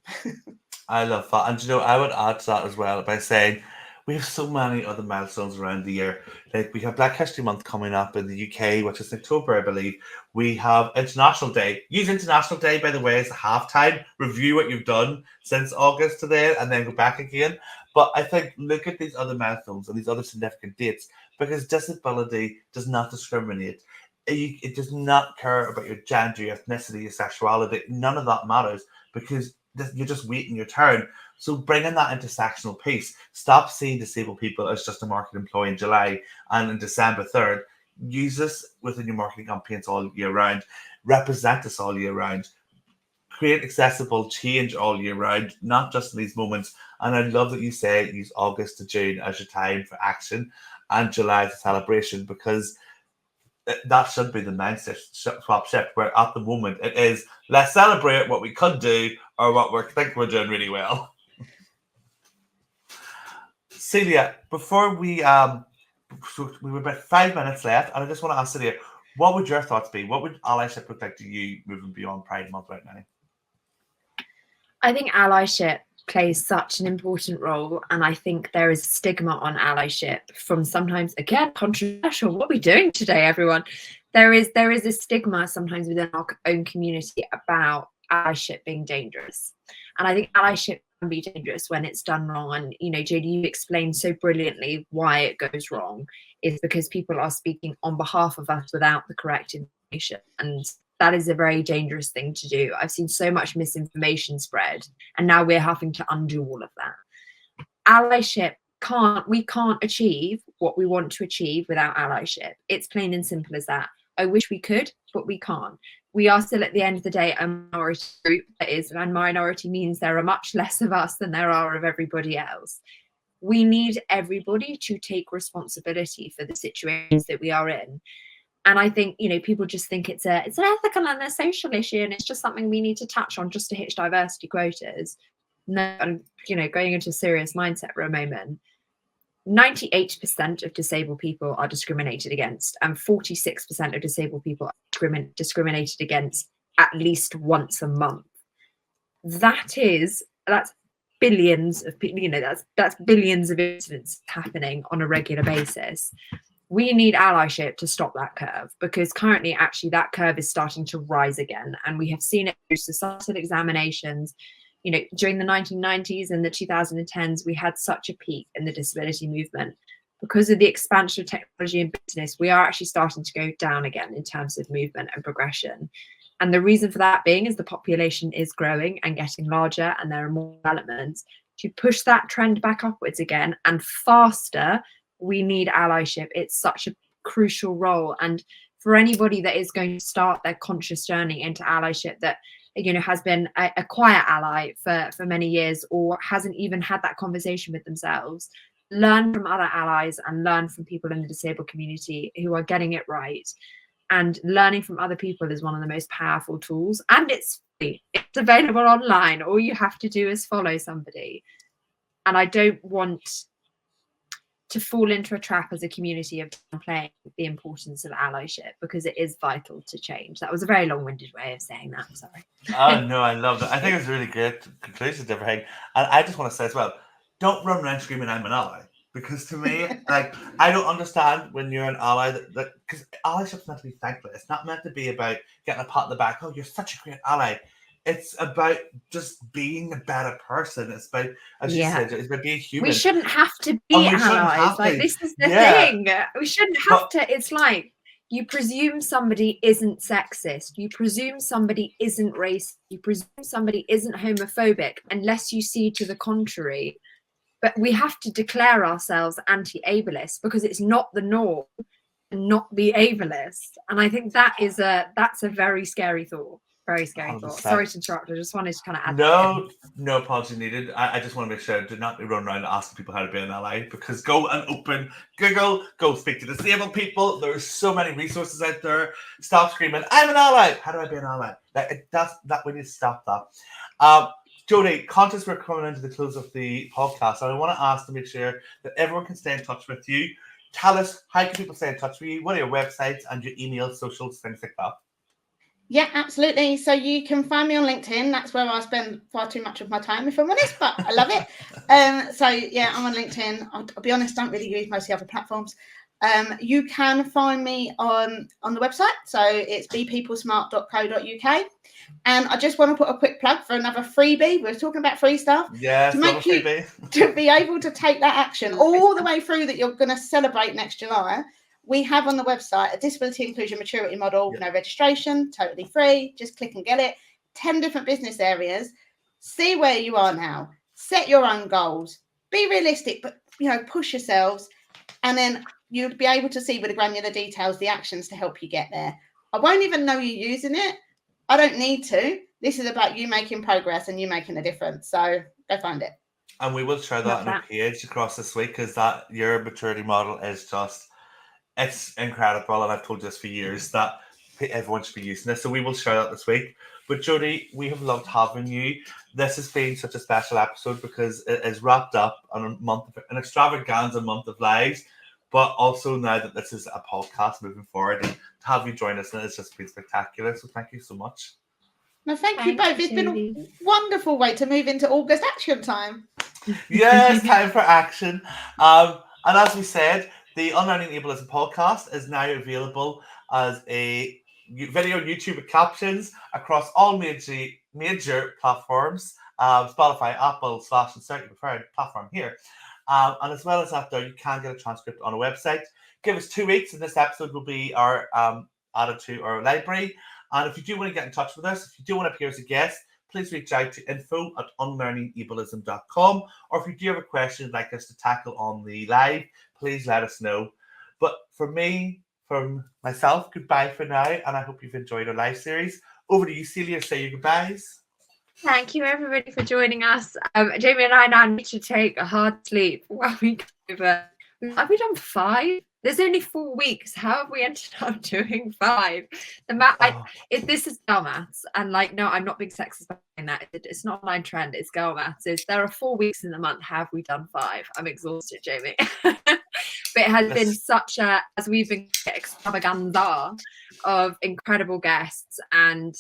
I love that. And you know, I would add to that as well by saying we have so many other milestones around the year. Like, we have Black History Month coming up in the UK, which is in October, I believe. We have International Day. Use International Day, by the way, as a halftime. Review what you've done since August to then, and then go back again. But I think, look at these other milestones and these other significant dates, because disability does not discriminate. It does not care about your gender, your ethnicity, your sexuality. None of that matters, because you're just waiting your turn. So bringing that intersectional piece, stop seeing disabled people as just a market employee in July and in December 3rd. Use this within your marketing campaigns all year round. Represent us all year round. Create accessible change all year round, not just in these moments. And I love that you say use August to June as your time for action and July as a celebration, because that should be the mindset swap shift, where at the moment it is, let's celebrate what we could do or what we think we're doing really well. Celia, before we were about 5 minutes left, and I just want to ask Celia, what would your thoughts be? What would allyship look like to you moving beyond Pride Month right now? I think allyship plays such an important role, and I think there is stigma on allyship from sometimes, again, controversial. What are we doing today, everyone? There is a stigma sometimes within our own community about allyship being dangerous, and I think allyship can be dangerous when it's done wrong. And Jodie, you explained so brilliantly why it goes wrong is because people are speaking on behalf of us without the correct information, and that is a very dangerous thing to do. I've seen so much misinformation spread, and now we're having to undo all of that. Allyship we can't achieve what we want to achieve without allyship. It's plain and simple as that. I wish we could, but we can't. We are still, at the end of the day, a minority group. And minority means there are much less of us than there are of everybody else. We need everybody to take responsibility for the situations that we are in. And I think, people just think it's an ethical and a social issue, and it's just something we need to touch on just to hit diversity quotas. No, and going into a serious mindset for a moment, 98% of disabled people are discriminated against, and 46% of disabled people are discriminated against at least once a month. That's billions of people, that's billions of incidents happening on a regular basis. We need allyship to stop that curve, because currently actually that curve is starting to rise again, and we have seen it through societal examinations. During the 1990s and the 2010s, we had such a peak in the disability movement. Because of the expansion of technology and business, we are actually starting to go down again in terms of movement and progression. And the reason for that being is the population is growing and getting larger, and there are more developments to push that trend back upwards again and faster. We need allyship. It's such a crucial role. And for anybody that is going to start their conscious journey into allyship that has been a quiet ally for many years, or hasn't even had that conversation with themselves, learn from other allies and learn from people in the disabled community who are getting it right. And learning from other people is one of the most powerful tools, and it's free. It's available online. All you have to do is follow somebody. And I don't want to fall into a trap as a community of downplaying the importance of allyship, because it is vital to change. That was a very long-winded way of saying that. I'm sorry. Oh, no, I love that. I think it's really great conclusion to everything. And I just want to say as well, don't run around screaming, I'm an ally. Because to me, I don't understand when you're an ally, because allyship's meant to be thankless. It's not meant to be about getting a pat on the back. Oh, you're such a great ally. It's about just being a better person. It's about, as you said, it's about being human. We shouldn't have to be allies. This is the thing. We shouldn't have to. It's like you presume somebody isn't sexist. You presume somebody isn't racist. You presume somebody isn't homophobic unless you see to the contrary. But we have to declare ourselves anti-ableist, because it's not the norm to not be ableist. And I think that's a very scary thought. Very scary 100%. thought. Sorry to interrupt. I just wanted to kind of add. No apology needed. I just want to make sure I did not run around asking people how to be an ally, because go and open Google, go speak to disabled people. There's so many resources out there. Stop screaming, I'm an ally. How do I be an ally? We need to stop that. Jodie, conscious we're coming into the close of the podcast, and I want to ask to make sure that everyone can stay in touch with you. Tell us, how can people stay in touch with you? What are your websites and your emails, socials, things like that? Yeah, absolutely. So you can find me on LinkedIn. That's where I spend far too much of my time, if I'm honest, but I love it. So yeah, I'm on LinkedIn. I'll be honest, don't really use most of the other platforms. You can find me on the website. So it's bepeoplesmart.co.uk. And I just want to put a quick plug for another freebie. We're talking about free stuff. Yeah, to make you to be able to take that action all the way through that you're going to celebrate next July. We have on the website a disability inclusion maturity model, no registration, totally free. Just click and get it. 10 different business areas. See where you are now. Set your own goals. Be realistic, but push yourselves. And then you'll be able to see with the granular details the actions to help you get there. I won't even know you're using it. I don't need to. This is about you making progress and you making a difference. So go find it. And we will share that on our page across this week, because your maturity model is just, it's incredible. And I've told you this for years that everyone should be using this. So we will share that this week. But Jodie, we have loved having you. This has been such a special episode because it is wrapped up on an extravaganza month of lives. But also now that this is a podcast moving forward, and to have you join us, it's just been spectacular. So thank you so much. No, thank you both. It's been a wonderful way to move into August action time. Yes, time for action. And as we said, the Unlearning Ableism podcast is now available as a video YouTube with captions across all major platforms, Spotify, Apple, / and certainly preferred platform here. And as well as that, though, you can get a transcript on a website. Give us 2 weeks, and this episode will be added to our library. And if you do want to get in touch with us, if you do want to appear as a guest, please reach out to info@unlearningableism.com. Or if you do have a question you'd like us to tackle on the live, please let us know. But from myself, goodbye for now, and I hope you've enjoyed our live series. Over to you, Celia, say your goodbyes. Thank you, everybody, for joining us. Jamie and I now need to take a hard sleep while we go over. Have we done 5? There's only 4 weeks. How have we ended up doing 5? This is girl maths, and no, I'm not being sexist by saying that. It's not an online trend. It's girl maths. There are 4 weeks in the month. Have we done 5? I'm exhausted, Jamie. But it has been such as we've been extravaganza of incredible guests and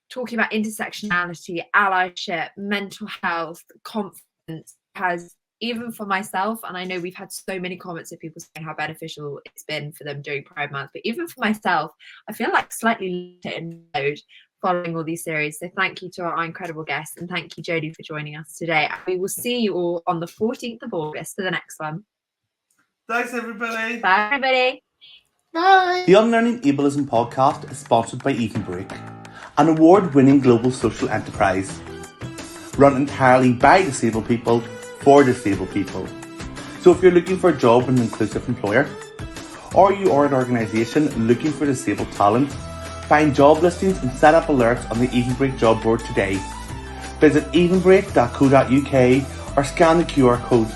talking about intersectionality, allyship, mental health, confidence has. Even for myself, and I know we've had so many comments of people saying how beneficial it's been for them during Pride Month, but even for myself, I feel slightly in mode following all these series. So thank you to our incredible guests, and thank you, Jodie, for joining us today. And we will see you all on the 14th of August for the next one. Thanks, everybody. Bye, everybody. Bye. The Unlearning Ableism podcast is sponsored by Break, an award-winning global social enterprise run entirely by disabled people for disabled people. So if you're looking for a job in an inclusive employer, or you are an organisation looking for disabled talent, find job listings and set up alerts on the Break job board today. Visit evenbreak.co.uk or scan the QR code.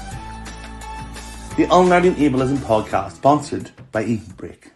The Unlearning Ableism podcast, sponsored by Break.